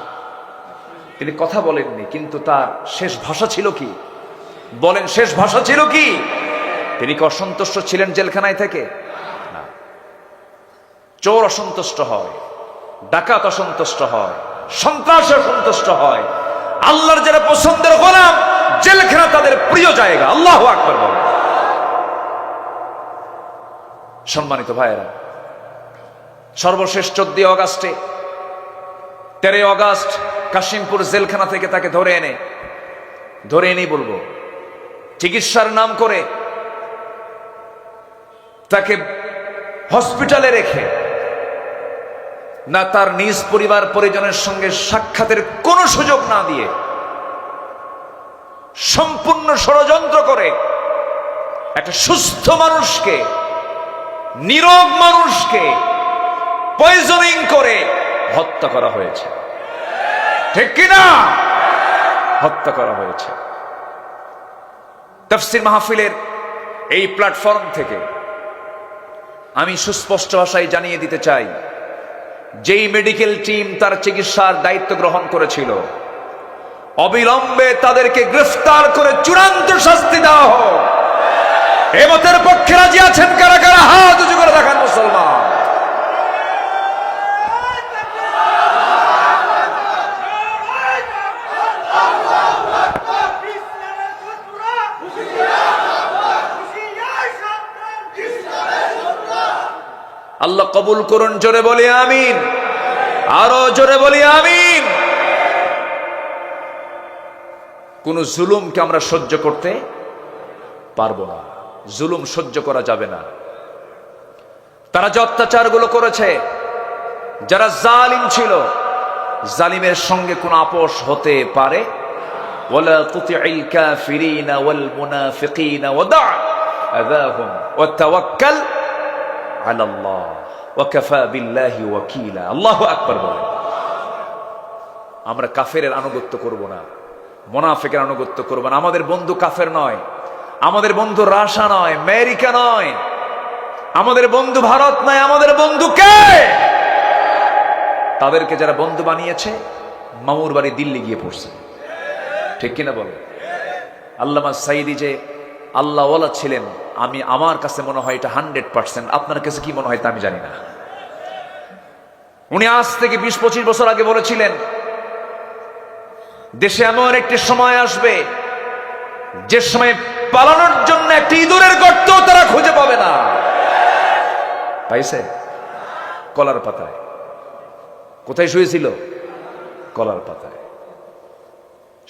তিনি কথা বলেননি, কিন্তু তার শেষ ভাষা ছিল কি? বলেন, শেষ ভাষা ছিল কি? তিনি কি অসন্তুষ্ট ছিলেন জেলখানায় থেকে? না। চোর অসন্তুষ্ট হয়, ডাকাত অসন্তুষ্ট হয়, সন্ত্রাস অসন্তুষ্ট হয়, আল্লাহর যারা পছন্দের গোলাম, জেলখানা তাদের প্রিয় জায়গা। আল্লাহু আকবার বলেন। সম্মানিত ভাইয়েরা, সর্বশেষ 14 অগাস্টে, 13 অগাস্ট কাশিমপুর জেলখানা থেকে তাকে ধরে এনেই বলবো, চিকিৎসার নাম করে তাকে হসপিটালে রেখে, না তার নিজ পরিবার পরিজনের সঙ্গে সাক্ষাতের কোনো সুযোগ না দিয়ে, সম্পূর্ণ ষড়যন্ত্র করে একটা সুস্থ মানুষকে, নিরোগ মানুষকে পয়জনিং করে হত্যা করা হয়েছে, ঠিক কিনা? হত্যা করা হয়েছে। তাফসীর মাহফিলের এই প্ল্যাটফর্ম থেকে আমি সুস্পষ্ট ভাষায় জানিয়ে দিতে চাই, যেই মেডিকেল টিম তার চিকিৎসার দায়িত্ব গ্রহণ করেছিল, অবিলম্বে তাদেরকে গ্রেফতার করে চূড়ান্ত শাস্তি দেওয়া হোক। এ মতের পক্ষে রাজি আছেন কারা কারা? হাত উঁচু করে দেখান মুসলমান। আল্লাহ কবুল করুন, জোরে বলি আমিন, আরো জোরে বলি আমিন। কোন জুলুমকে আমরা সহ্য করতে পারবো না, জুলুম সহ্য করা যাবে না। তারা যে অত্যাচারগুলো করেছে, যারা জালিম ছিল, জালিমের সঙ্গে কোন আপোষ হতে পারে? ওয়ালা তুতি'ল কাফিরিনা ওয়াল মুনাফিকিনা ওয়াদা' আযাহুম ওয়া তাওয়াক্কাল আলাল্লাহ ওয়া কাফা বিল্লাহি ওয়াকিলা। আল্লাহু আকবার বলেন। আমরা কাফেরের আনুগত্য করব না, মুনাফিকের আনুগত্য করব না। আমাদের বন্ধু কাফের নয়, আমাদের বন্ধু রাশা নয়, আমেরিকা নয়, আমাদের বন্ধু ভারত নয়, আমাদের বন্ধু কে? তাদেরকে যারা বন্ধু বানিয়েছে, মামুর বাড়ি দিল্লি গিয়ে পড়ছে, ঠিক কিনা বলে? আল্লামা সাইদি যে আল্লাহওয়ালা ছিলেন, আমার কাছে মনে হয় এটা 100%। আপনার কাছে কি মনে হয় তা আমি জানি না। উনি আজ থেকে 20-25 বছর আগে বলেছিলেন, দেশে এমন একটি সময় আসবে যে সময় পালানোর জন্য একটি ইঁদুরের গর্ত তারা খুঁজে পাবে না। পাইছে? কলার পাতায়। কোথায় শুয়েছিল? কলার পাতায়।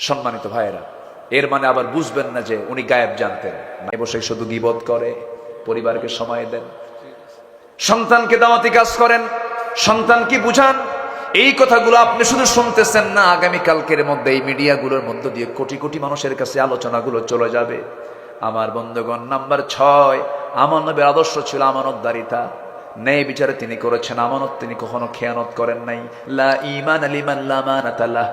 সম্মানিত ভাইয়েরা, এর মানে আবার বুঝবেন না যে উনি গায়েব জানতেন। বসে শুধু গীবত করে, পরিবারকে সময় দেন, সন্তানকে দাওয়াতি কাজ করেন, সন্তানকে বুঝান, এই কথাগুলো আপনি শুধু শুনতেছেন না, আগামীকালকের মধ্যে এই মিডিয়াগুলোর মধ্য দিয়ে কোটি কোটি মানুষের কাছে আলোচনাগুলো চলে যাবে। আমার বন্ধুগণ, নাম্বার 6, আমার নবীর আদর্শ ছিল আমানতদারিতা। ন্যায় বিচারে তিনি করেছেন, আমানত তিনি কখনো খেয়ানত করেন নাই। লা ঈমান লিমান লা আমানাতা লাহ।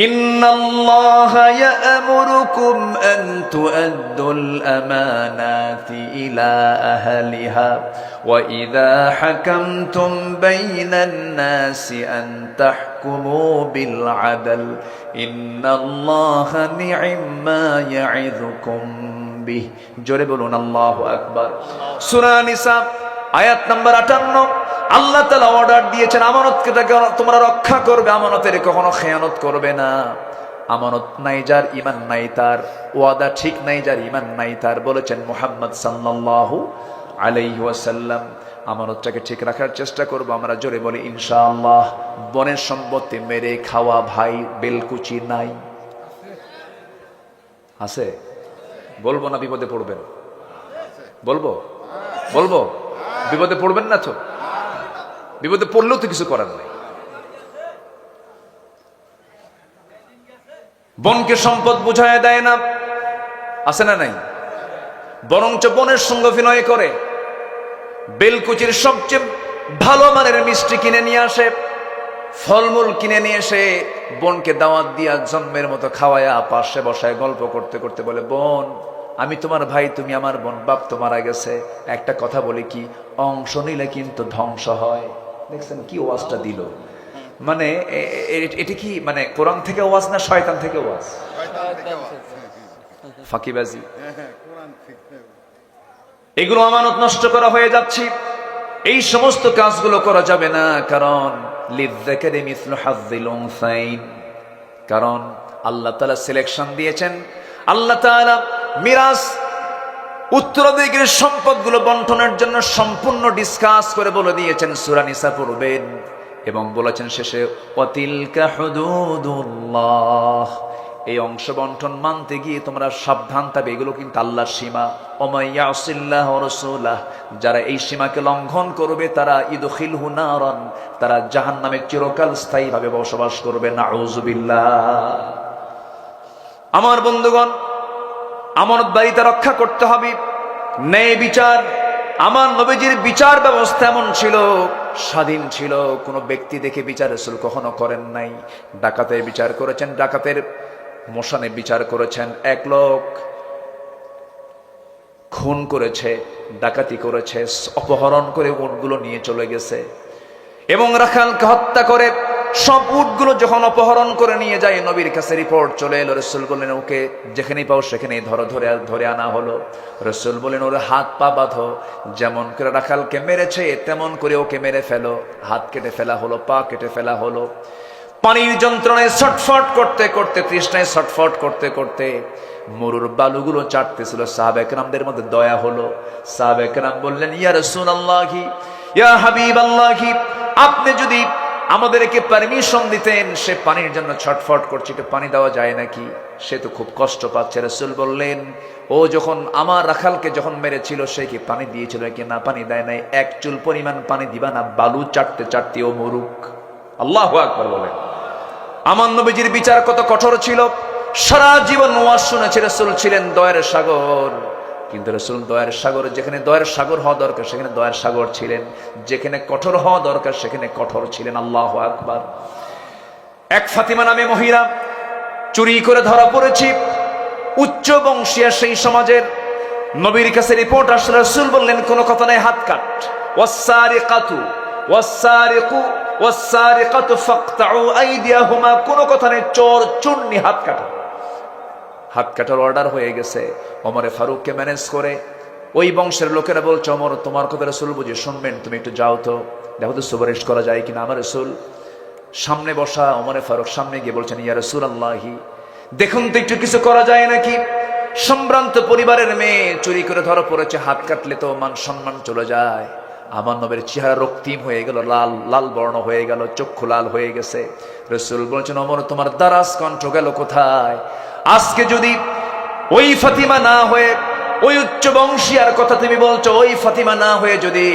ইন্নাল্লাহা ইয়া'মুরুকুম আন তু'আদ্দুল আমানাতি ইলা আহলিহা ওয়া ইযা হাকামতুম বাইনান নাসি আন তাহকুমু বিল আদল ইন্নাল্লাহা নি'মা ইয়া'ইযুকুম বিহি। জোরে বলুন আল্লাহু আকবার। সূরা নিসা আয়াত নাম্বার 58। আল্লাহ তাআলা অর্ডার দিয়েছেন আমানতকে তোমরা রক্ষা করবে, আমানতের কখনো খেয়ানত করবে না। আমানত নাই যার, ঈমান নাই তার, ওয়াদা ঠিক নাই যার, ঈমান নাই তার, বলেছেন মুহাম্মদ সাল্লাল্লাহু আলাইহি ওয়াসাল্লাম। আমানতটাকে ঠিক রাখার চেষ্টা করব আমরা, জোরে বলি ইনশাআল্লাহ। বনের সম্পত্তি মেরে খাওয়া ভাই বেলকুচি নাই, আছে? বলবো না বিপদে পড়বেন? বলবো বলবো বিপদে পড়বেন না তো? বিপদে পড়লেও তো কিছু করার নাই। বনকে সম্পদ বুঝায় দেয় না, আছে না নাই? বরঞ্চ বনের সঙ্গে অভিনয় করে, বেলকুচির সবচেয়ে ভালো মানের মিষ্টি কিনে নিয়ে আসে, ফলমূল কিনে নিয়ে এসে বোনকে দাওয়াত দিয়া জন্মের মতো খাওয়ায়া পাশে বসায় গল্প করতে করতে বলে, বোন আমি তোমার ভাই, তুমি আমার বোন, বাপ তো মারা গেছে, একটা কথা বলি কি, অংশ নিলে কিন্তু ধ্বংস হয়। দেখছেন কি ওয়াজটা দিল? মানে এটা কি মানে কোরআন থেকে ওয়াজ না শয়তান থেকে ওয়াজ? ফাঁকিবাজি। এগুলো আমানত নষ্ট করা হয়ে যাচ্ছে। এই সমস্ত কাজগুলো করা যাবে না, কারণ লিযযাকারি মিসলু হাযযিল উনসাইন। কারণ আল্লাহ তাআলা সিলেকশন দিয়েছেন, আল্লাহ তাআলা মিরাস উত্তরাধিকারের সম্পদগুলো বন্টনের জন্য সম্পূর্ণ ডিসকাস করে বলে দিয়েছেন সূরা নিসা পড়বেন, এবং বলেছেন শেষে ওয়াতিলকা হুদুদুল্লাহ। এই অংশ বন্টন মানতে গিয়ে তোমরা সাবধান থাকবে, এগুলো কিন্তু আল্লাহর সীমা। ওয়া ইয়াসিল্লাহ ওয়া রাসূলাহ, যারা এই সীমাকে লঙ্ঘন করবে তারা ইদখিলহু নারান, তারা জাহান্নামে চিরকাল স্থায়ীভাবে বসবাস করবে। নাউযুবিল্লাহ। আমার বন্ধুগণ, আমানতদারিতা রক্ষা করতে হবে। ন্যায় বিচার, আমার নবীজির বিচার ব্যবস্থা এমন ছিল, স্বাধীন ছিল, কোন ব্যক্তি দেখে বিচার রাসূল কখনো করেন নাই। ডাকাতের বিচার করেছেন, ডাকাতের মোশানে বিচার করেছেন। এক লোক খুন করেছে, ডাকাতি করেছে, অপহরণ করে উটগুলো নিয়ে চলে গেছে, এবং রাখালকে হত্যা করে সব উটগুলো যখন অপহরণ করে নিয়ে যায়, নবীর কাছে রিপোর্ট চলে এলো। রাসূল বললেন, ওকে যেখানেই পাও সেখানেই ধরে আনা হলো। রাসূল বললেন, ওর হাত পা বাঁধো, যেমন করে রাখালকে মেরেছে তেমন করে ওকে মেরে ফেলো। হাত কেটে ফেলা হলো, পা কেটে ফেলা হলো। পানির যন্ত্রণায় ছটফট করতে করতে, তৃষ্ণায় ছটফট করতে করতে মরুর বালুগুলো চাটতেছিল। সাহাবা একরামদের মধ্যে দয়া হলো। সাহাবা একরাম বললেন, ইয়া রাসূলুল্লাহি, ইয়া হাবিবাল্লাহি, আপনি যদি আমাদেরকে পারমিশন দিতেন, সে পানির জন্য ছটফট করছে, একটু পানি দেওয়া যায় নাকি? সে তো খুব কষ্ট পাচ্ছে। রাসূল বললেন, ও যখন আমার রাখালকে যখন মেরেছিল সে কি পানি দিয়েছিল কি? না, পানি দেয় নাই। এক চুল পরিমাণ পানি দিবা না, বালু চাটতে চাটতে ও মরুক। আল্লাহু আকবার বলেন। আমার নবীজির বিচার কত কঠোর ছিল। সারা জীবন ওয়াজ শুনেছে। রাসূল ছিলেন দয়ার সাগর, কিন্তু রাসূল দয়ার সাগর, যেখানে দয়ার সাগর হওয়া দরকার সেখানে দয়ার সাগর ছিলেন, যেখানে কঠোর হওয়া দরকার সেখানে কঠোর ছিলেন। আল্লাহু আকবার। এক ফাতিমা নামে মহিলা চুরি করে ধরা পড়েছি, উচ্চ বংশীয় সেই সমাজের। নবীর কাছে রিপোর্ট আসলে, রাসূল বললেন, কোনো কথা নাই, হাত কাট। ওয়াসসারিকাতু ওয়াসসারিকু ওয়াসসারিকাতু ফাকতাউ আইদিয়াহুমা, কোনো কথা নেই, চোর চুন্নি হাত কাটা। হাত কাটার অর্ডার হয়ে গেছে। ওমরে ফারুককে ম্যানেজ করে ওই বংশের লোকেরা বলছে, ওমর তোমার কথা রাসূল বুঝে শুনবেন, তুমি একটু যাও তো, দেখো তো সুপারিশ করা যায় কিনা। আমার রাসূল সামনে বসা, ওমরে ফারুক সামনে গিয়ে বলছেন, ইয়া রাসূলুল্লাহি, দেখুন তো একটু কিছু করা যায় নাকি। সম্ভ্রান্ত পরিবারের মেয়ে চুরি করে ধরা পড়েছে, হাত কাটলে তো মান সম্মান চলে যায়। আমার নবীর চেহারা রক্তিম হয়ে গেল, লাল লাল বর্ণ হয়ে গেল, চক্ষু লাল হয়ে গেছে। রাসূল বলছেন, ওমর তোমার দারাজ কণ্ঠ গেল কোথায়? আজকে যদি ওই ফাতিমা না হয়ে, ওই উচ্চ বংশীয়ার কথা তুমি বলছো, ওই ফাতিমা না হয়ে যদি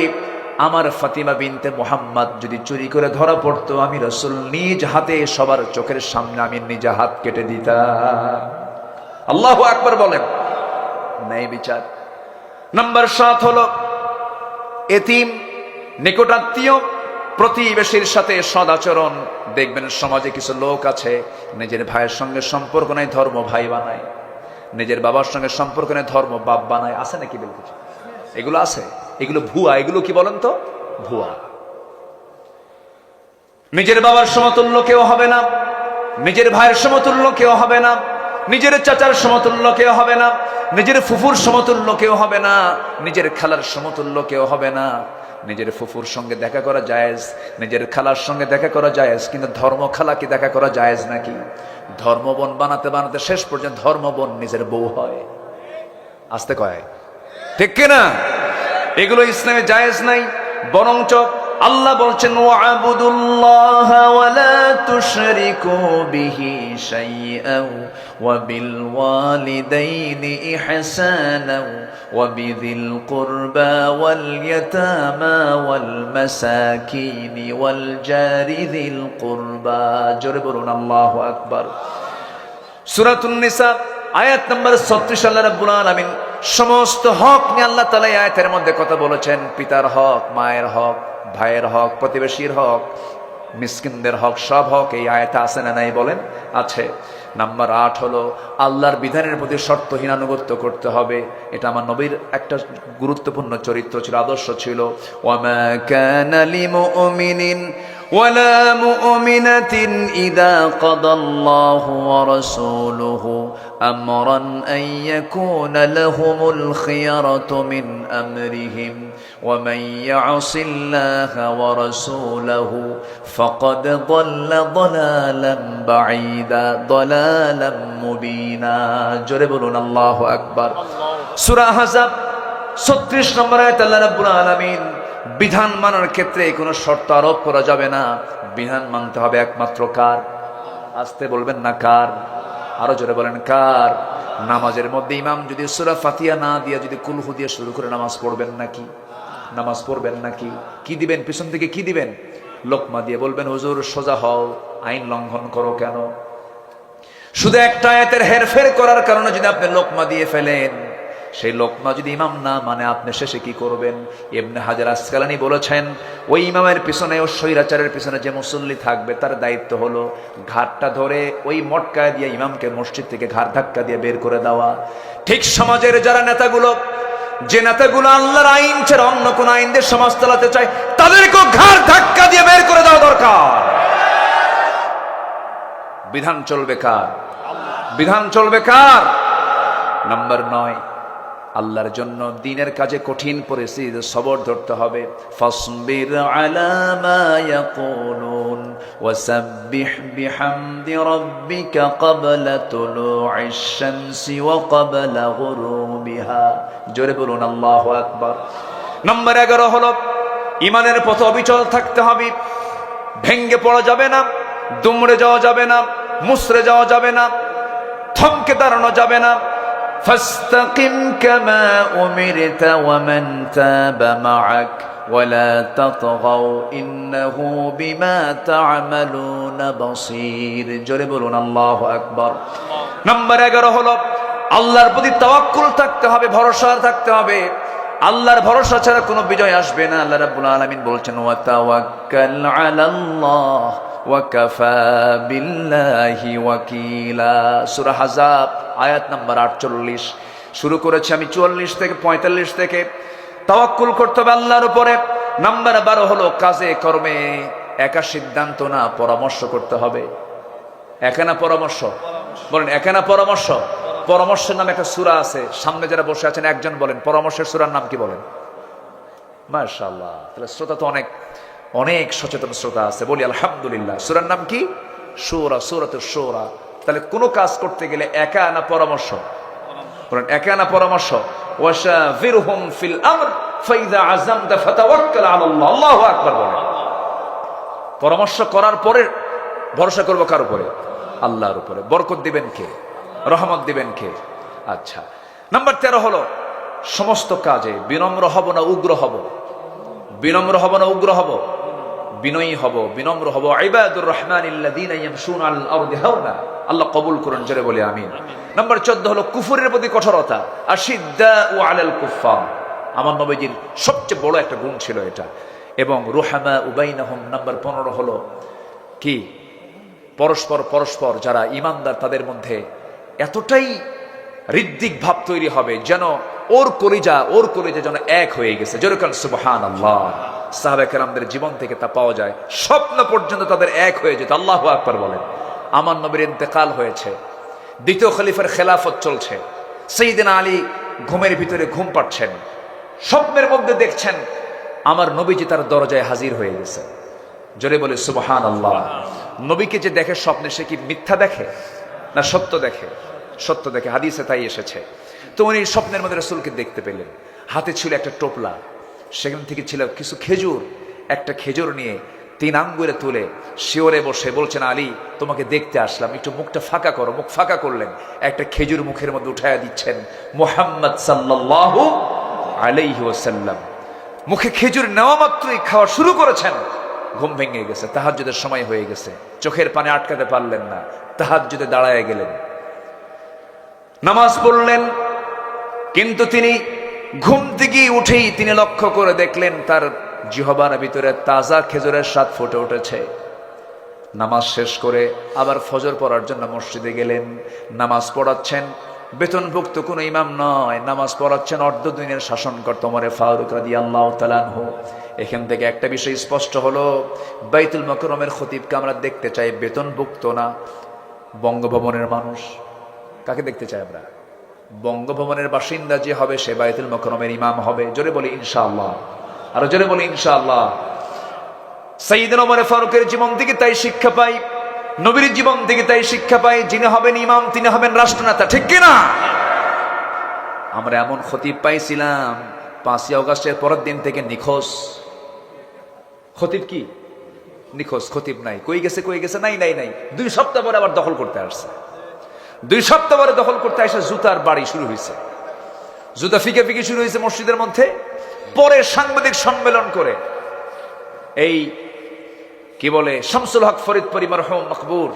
আমার ফাতিমা বিনতে মুহাম্মদ যদি চুরি করে ধরা পড়তো, আমি রাসূল নিজ হাতে সবার চোখের সামনে আমি নিজে হাত কেটে দিতাম। আল্লাহু আকবার বলেন। ন্যায় বিচার। নাম্বার 7 হলো এতিম, নিকটাত্মীয়, প্রতিবেশীর সাথে সদাচরণ। দেখবেন সমাজে কিছু লোক আছে নিজের ভাইয়ের সঙ্গে সম্পর্ক নাই, ধর্ম ভাই বানায়, নিজের বাবার সঙ্গে সম্পর্ক নেই, ধর্ম বাপ বানায়। আছে নাকি বলতে? এগুলো আছে, এগুলো ভুয়া। এগুলো কি বলেন তো? ভুয়া। নিজের বাবার সমতুল্য কেউ হবে না, নিজের ভাইয়ের সমতুল্য কেউ হবে না, নিজের চাচার সমতুল্য কেউ হবে না, নিজের ফুফুর সমতুল্য কেউ হবে না, নিজের খালার সমতুল্য কেউ হবে না। নিজের ফুফুর সঙ্গে দেখা করা জায়েজ, নিজের খালার সঙ্গে দেখা করা জায়েজ, কিন্তু ধর্ম খালা কি দেখা করা জায়েজ নাকি? ধর্মবোন বানাতে বানাতে শেষ পর্যন্ত ধর্মবোন নিজের বউ হয়। আসতে কয় ঠিক কিনা? এগুলো ইসলামে জায়েজ নাই। বরঞ্চ আল্লাহ বলছেন ওয়াবুদুল্লাহা ওয়া লা তুশরিকু বিহি শাইআন ওয়া বিল ওয়ালিদাইনি ইহসানা ওয়া বিযিল কুরবা ওয়াল ইয়াতামা ওয়াল মাসাকিনি ওয়াল জারি যিল কুরবা। জোরে বলুন আল্লাহু আকবার। সূরাতুন নিসা আয়াত নম্বর 36 আল্লাহ রাব্বুল আলামিন সমস্ত হক নিয়ে আল্লাহ তাআলা এই আয়াতের মধ্যে কথা বলেছেন। পিতার হক, মায়ের হক, ভাইয়ের হক, প্রতিবেশীর হক, মিসকিনদের হক, সব হক এই আয়াতে আছে না নাই বলেন? আছে। নাম্বার 8 হলো আল্লাহর বিধানের প্রতি শর্তহীন আনুগত্য করতে হবে। এটা আমার নবীর একটা গুরুত্বপূর্ণ চরিত্র ছিল, আদর্শ ছিল। ওয়ামা কানা লিমুমিনিন ওয়ালা মুমিনাতিন ইযা কাদাল্লাহু ওয়া রাসূলুহু আমরান আন ইয়াকুনা লাহুমুল খিয়ারাতু মিন আমরিহিম ওয়া মান ইয়াসিল্লাহা ওয়া রাসূলুহু ফাকাদ দাল্লা দালালান বাঈদা দালালাম মুবিনা। জোরে বলুন আল্লাহু আকবার। সূরা আহজাব 36 নম্বর আয়াতে আল্লাহ রাব্বুল আলামিন বিধান মানার ক্ষেত্রে কোনো শর্ত আরোপ করা যাবে না। বিধান মানতে হবে একমাত্র কার? আসতে বলবেন না কার? আরো জোরে বলেন কার? নামাজের মধ্যে ইমাম যদি সূরা ফাতিহা না দিয়ে যদি কুলহু দিয়ে শুরু করে নামাজ পড়বেন নাকি? নামাজ পড়বেন নাকি? কি দিবেন পিছন থেকে? কি দিবেন? লোকমা দিয়ে বলবেন হুজুর সোজা হও, আইন লঙ্ঘন করো কেন? শুধু একটা আয়াতের হেরফের করার কারণে যদি আপনি লোকমা দিয়ে ফেলেন, সেই লোকমা যদি ইমাম না মানে আপনি শেষে কি করবেন? ইবনে হাজার আসকালানী বলেছেন ওই ইমামের পিছনে, ও স্বৈরাচারের পিছনে যে মুসল্লি থাকবে তার দায়িত্ব হলো ঘাটটা ধরে ওই মটকায় দিয়ে ইমামকে মসজিদ থেকে ঘাট ধাক্কা দিয়ে বের করে দেওয়া। ঠিক সমাজের যারা নেতাগুলো, যে নেতাগুলো আল্লাহর আইন ছাড়া অন্য কোন আইন দিয়ে সমাজ চালাতে চায়, তাদেরকেও ঘাট ধাক্কা দিয়ে বের করে দেওয়া দরকার। বিধান চলবে কার? বিধান চলবে কার? নাম্বার 9, আল্লাহর জন্য দ্বীনের কাজে কঠিন পরিস্থিতিতে সবর ধরতে হবে। ফাসবির আলা মা ইয়াকুলুন ওয়াসাব্বিহ বিহামদি রাব্বিকা ক্বাবলা তুলুইশ শামসি ওয়া ক্বাবলা গুরুবিহা। জোরে বলুন আল্লাহু আকবার। নাম্বার 11 হলো ঈমানের পথে অবিচল থাকতে হবে। ভেঙ্গে পড়া যাবে না, দুমড়ে যাওয়া যাবে না, মুসরে যাওয়া যাবে না, থমকে দাঁড়ানো যাবে না। فاستقم كما أمرت ومن تاب معك ولا تطغوا إنه بما تعملون بصير। জোরে বলুন আল্লাহু আকবার। নাম্বার 11 হলো আল্লাহর প্রতি তাওয়াক্কুল থাকতে হবে, ভরসা থাকতে হবে। আল্লাহর ভরসা ছাড়া কোনো বিজয় আসবে না। আল্লাহ রাব্বুল আলামিন বলছেন ওয়া তাওয়াক্কাল আলাল্লাহ ওয়া কাফা বিল্লাহি ওয়াকিলা। সূরা আহজাব আয়াত নাম্বার 48। শুরু করেছি আমি 44 থেকে 45 থেকে। তাওয়াক্কুল করতে হবে আল্লাহর উপরে। নাম্বার 12 হলো কাজে কর্মে একা সিদ্ধান্ত না, পরামর্শ করতে হবে। একা না পরামর্শ? বলেন একা না পরামর্শ? পরামর্শের নামে একটা সূরা আছে, সামনে যারা বসে আছেন একজন বলেন পরামর্শের সূরার নাম কি বলেন? মাশাআল্লাহ, তাহলে শ্রোতা তো অনেক অনেক সচেতন শ্রোতা আছে, বলি আলহামদুলিল্লাহ। সূরার নাম কি? সূরা, সূরাতুশ শূরা। তাহলে কোনো কাজ করতে গেলে একা না পরামর্শ? বলেন একা না পরামর্শ? ওয়াশাভিরহুম ফিল আমর ফাইযা আযামতা ফাতাওয়াক্কাল আলাল্লাহ। আল্লাহু আকবার বলেন। পরামর্শ করার পরে ভরসা করব কার উপরে? আল্লাহর উপরে। বরকত দিবেন কে? রহমত দিবেন কে? আচ্ছা, নাম্বার 13 হলো সমস্ত কাজে বিনম্র হব না উগ্র হব? বিনম্র হব না উগ্র হব? বিনয়ী হব, বিনম্র হব। ইবাদুর রহমানিল্লাযীনা ইয়ামশুনা আলাল আরদি হাওনা। আল্লাহ কবুল করুন, জোরে বলি আমিন। নাম্বার 14 হলো কুফরের প্রতি কঠোরতা, আশিদ্দাউ আলাল কুফফার। আমার নবীজির সবচেয়ে বড় একটা গুণ ছিল এটা। এবং রুহামা বাইনাহুম, নাম্বার 15 হলো কি, পরস্পর যারা ইমানদার তাদের মধ্যে এতটাই হৃদ্দিক ভাব তৈরি হবে যেন ওর কলিজা যেন এক হয়ে গেছে। যেরকম সুবহানাল্লাহ, সাহাবা কেরামদের জীবন থেকে তা পাওয়া যায়। স্বপ্ন পর্যন্ত তাদের এক হয়ে যেত। আল্লাহু আকবার বলেন। আমার নবীর ইন্তেকাল হয়েছে, দ্বিতীয় খলিফার খেলাফত চলছে, সাইয়েদনা আলী ঘুমের ভিতরে ঘুম পাচ্ছেন, স্বপ্নের মধ্যে দেখছেন আমার নবীজি তার দরজায় হাজির হয়ে গেছে। জোরে বলে সুবহানাল্লাহ। নবীকে যে দেখে স্বপ্নে, সে কি মিথ্যা দেখে না সত্য দেখে? সত্য দেখে, হাদিসে তাই এসেছে। তো উনি স্বপ্নের মধ্যে রাসূলকে দেখতে পেলেন। হাতে ছিল একটা টোপলা, সেখান থেকে ছিল কিছু খেজুর। একটা খেজুর নিয়ে 3 আঙ্গুলে তুলে শিওরে বসে বলছেন, আলী তোমাকে দেখতে আসলাম, একটু মুখটা ফাঁকা করো। মুখ ফাঁকা করলেন, একটা খেজুর মুখের মধ্যে উঠায়া দিচ্ছেন। মুহাম্মদ সাল্লাল্লাহু আলাইহি ওয়াসাল্লাম মুখে খেজুর নেওয়া মাত্রই খাওয়া শুরু করেছেন। ঘুম ভেঙে গেছে, তাহাজ্জুদের সময় হয়ে গেছে, চোখের পানি আটকাতে পারলেন না, তাহাজ্জুদে দাঁড়ায় গেলেন, নামাজ পড়লেন। কিন্তু তিনি ঘুম থেকে উঠেই তিনি লক্ষ্য করে দেখলেন তার জিহ্বার ভিতরে তাজা খেজুরের স্বাদ ফুটে উঠেছে। নামাজ শেষ করে আবার ফজর পড়ার জন্য মসজিদে গেলেন। নামাজ পড়াচ্ছেন বেতনভুক্ত কোনো ইমাম নয়, নামাজ পড়াচ্ছেন অর্ধদিনের শাসনকর্তা ওমর ফারুক রাদিয়াল্লাহু তাআলা আনহু। এখান থেকে একটা বিষয় স্পষ্ট হলো, বাইতুল মুকাররমের খতিবকে আমরা দেখতে চাই বেতনভুক্ত না, বঙ্গভবনের মানুষ। কাকে দেখতে চাই আমরা? বঙ্গভবনের বাসিন্দা যে হবে সে বাইতুল মুকাররমের ইমাম হবে। জোরে বলি ইনশাআল্লাহ, আরো জোরে বলি ইনশাআল্লাহ। সাইয়েদনা ওমর ফারুকের জীবন থেকে তাই শিক্ষা পাই, নবীর জীবন থেকে তাই শিক্ষা পাই, যিনি হবেন ইমাম তিনি হবেন রাষ্ট্রনেতা, ঠিক কিনা? আমরা এমন খতিব পাইছিলাম 5ই আগস্টের পরের দিন থেকে নিখোঁজ খতিব। কি নিখোঁজ খতিব নাই, কই গেছে নাই 2 সপ্তাহ পরে আবার দখল করতে আসছে। 2 সপ্তাহ পরে দখল করতে আসে জুতার বাড়ি শুরু হয়েছে, জুতা ফিকে শুরু হয়েছে মসজিদের মধ্যে। পরে সাংবাদিক সম্মেলন করে এই কি বলে শামসুল হক ফরিদপুরি মরহুম মকবুর,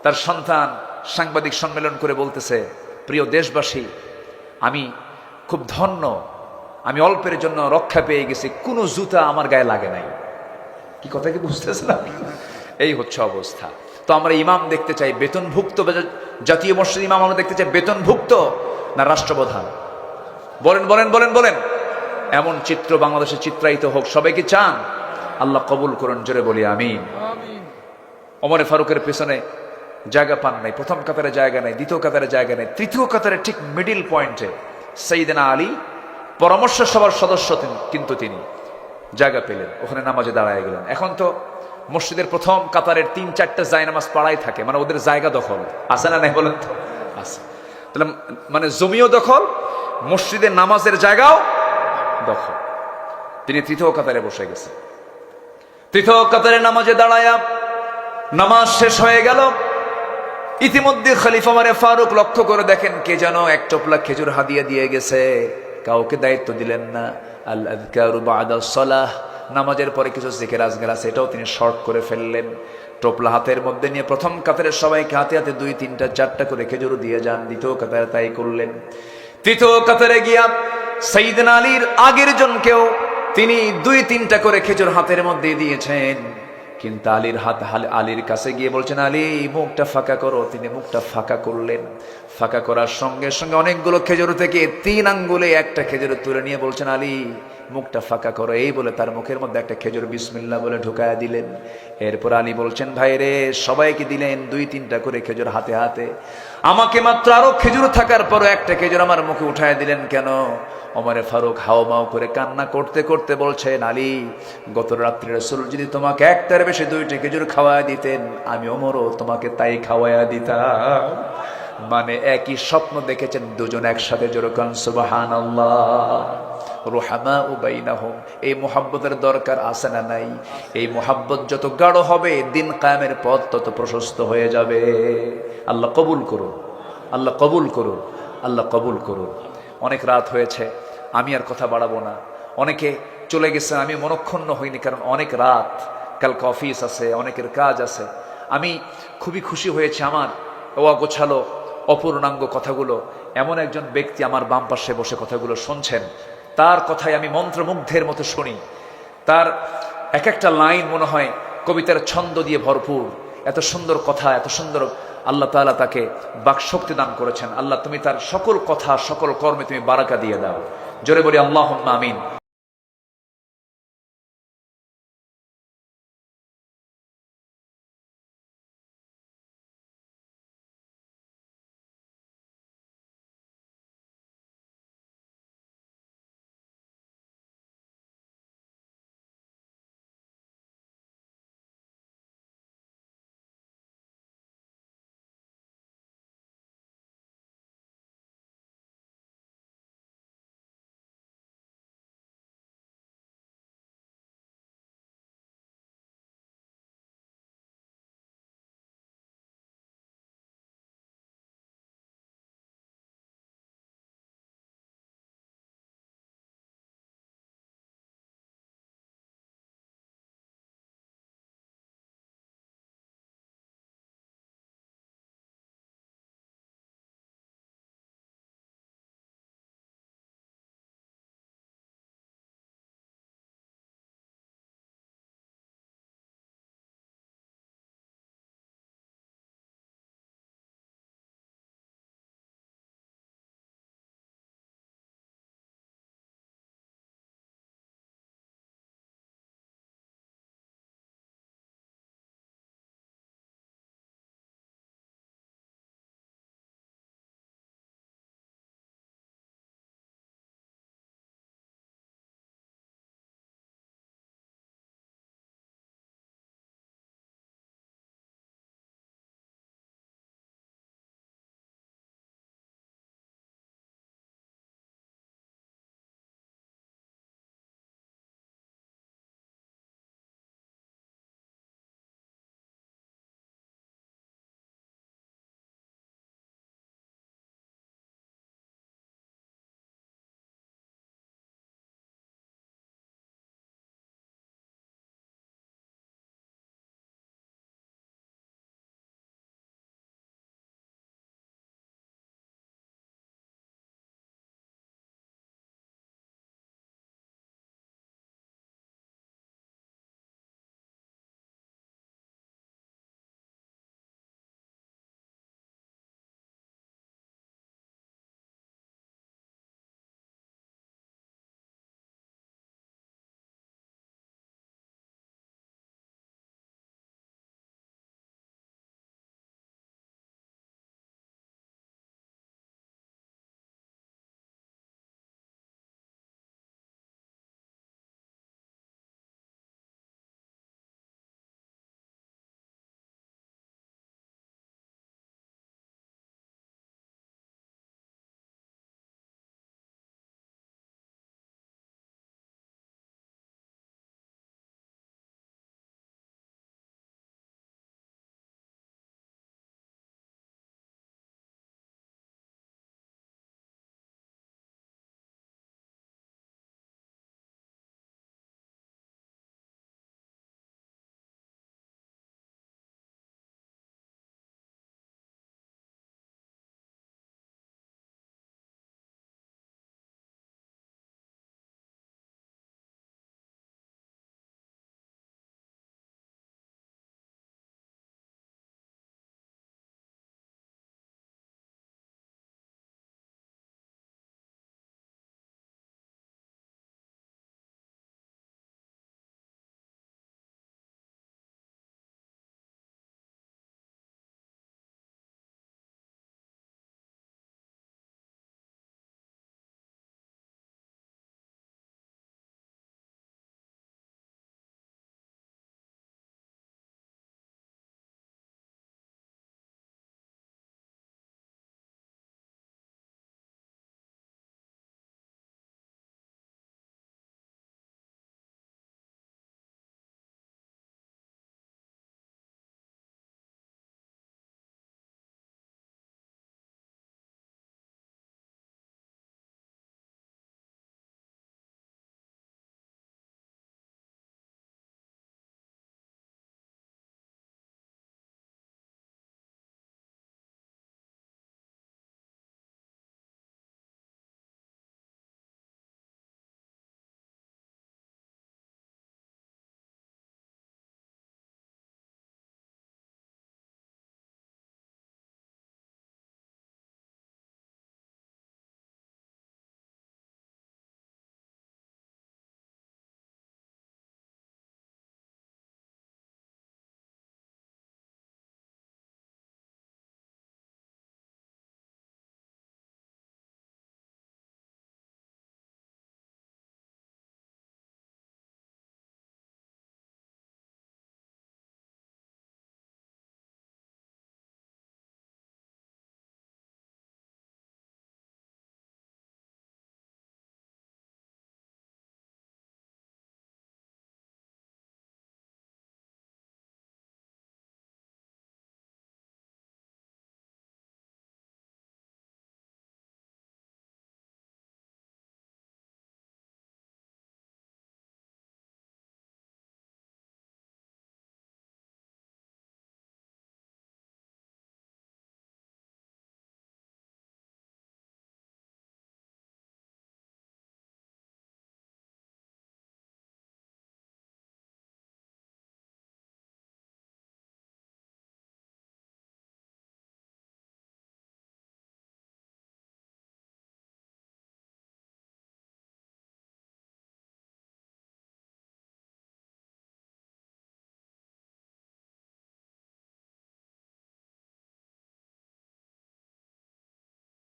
তার সন্তান সাংবাদিক সম্মেলন করে বলতেছে, প্রিয় দেশবাসী, আমি খুব ধন্য, আমি অল্পের জন্য রক্ষা পেয়ে গেছি, কোনো জুতা আমার গায়ে লাগে নাই। কি কথা কি বুঝতেছে না? এই হচ্ছে অবস্থা। তো আমরা ইমাম দেখতে চাই বেতনভুক্ত, জাতীয় মসজিদ ইমাম আমরা দেখতে চাই বেতনভুক্ত না রাষ্ট্রপ্রধান? বলেন। এমন চিত্র বাংলাদেশে চিত্রায়িত হোক, সবাই কি চান? আল্লাহ কবুল করুন, জোরে বলি আমিন। ওমর ফারুকের পেছনে জায়গা পান নাই, প্রথম কাতারে জায়গা নাই, দ্বিতীয় কাতারে জায়গা নাই, তৃতীয় কাতারে ঠিক মিডিল পয়েন্টে সাইয়েদনা আলী পরামর্শ সভার সদস্য কিন্তু তিনি জায়গা পেলেন, ওখানে নামাজে দাঁড়ায় গেলেন। এখন তো মসজিদের প্রথম কাতারের 3-4টা জায়নামাজ পাড়াই থাকে, মানে ওদের জায়গা দখল আছে না নাই বলেন তো? আছে। তাহলে মানে জমিও দখল, মসজিদের নামাজের জায়গাও দখল। তিনি তৃতীয় কাতারে বসে গেছে। তৃতীয় কাতারে নামাজে দাঁড়ায়া নামাজ শেষ হয়ে গেল। ইতিমধ্যে খলিফা ওমর ফারুক লক্ষ্য করে দেখেন কে যেন এক টোপলা খেজুর হাদিয়া দিয়ে গেছে, কাউকে দায়িত্ব দিলেন না। আল আযকারু বা'দাস সালাহ, নামাজের পরে কিছু জিকির আজকার আছে, এটাও তিনি শর্ট করে ফেললেন। টোপলা হাতের মধ্যে নিয়ে প্রথম কাতারের সবাইকে হাতে 2, 3, 4টা করে খেজুর দিয়ে যান। দ্বিতীয় কাতারে তাই করলেন। তৃতীয় কাতারে গিয়া সাইয়েদনা আলীর আগের জনকেও তিনি 2-3টা করে খেজুর হাতের মধ্যে দিয়েছেন। কিন্তু আলীর কাছে গিয়ে বলছেন, আলী মুখটা ফাঁকা করো। তিনি মুখটা ফাঁকা করলেন। ফাঁকা করার সঙ্গে সঙ্গে অনেকগুলো খেজুর থেকে 3 আঙ্গুলে একটা খেজুর তুলে নিয়ে বলছেন, আলী মুখটা ফাঁকা করো। এই বলে তার মুখের মধ্যে একটা খেজুর বিসমিল্লাহ বলে ঢুকায়া দিলেন। এরপর আলী বলছেন, ভাই রে, সবাইকে দিলেন 2-3টা করে খেজুর হাতে হাতে, আমাকে মাত্র আরো খেজুর থাকার পরও একটা খেজুর আমার মুখে উঠায় দিলেন কেন? ওমর ফারুক হাওমাও করে কান্না করতে করতে বলছেন, আলী গত রাত্রে রাসূল যদি তোমাকে একটার বেশি 2টি খেজুর খাওয়ায় দিতেন, আমি ওমরও তোমাকে তাই খাওয়ায়া দিতাম। মানে একই স্বপ্ন দেখেছেন দুজন একসাথে, যেরকম সুবহানাল্লাহ। রুহামা বাইনাহুম, এই মুহাব্বতের দরকার আছে না নাই? এই মুহাব্বত যত গাঢ় হবে দিন কায়েমের পথ তত প্রশস্ত হয়ে যাবে। আল্লাহ কবুল করুন, আল্লাহ কবুল করুন, আল্লাহ কবুল করুন। অনেক রাত হয়েছে, আমি আর কথা বাড়াবো না। অনেকে চলে গেছেন, আমি মনক্ষুণ্ণ হইনি, কারণ অনেক রাত, কালকে অফিস আছে, অনেকের কাজ আছে। আমি খুবই খুশি হয়েছি আমার গোছালো অপূর্ণাঙ্গ কথাগুলো এমন একজন ব্যক্তি আমার বাম পাশে বসে কথাগুলো শুনছেন, তার কথাই আমি মন্ত্রমুগ্ধের মতো শুনি। তার এক একটা লাইন মনে হয় কবিতার ছন্দ দিয়ে ভরপুর। এত সুন্দর কথা, এত সুন্দর আল্লাহ তাআলা তাকে বাকশক্তি দান করেছেন। আল্লাহ তুমি তার সকল কথা, সকল কর্মে তুমি বারাকা দিয়ে দাও। জোরে বলি আল্লাহুম্মা আমিন।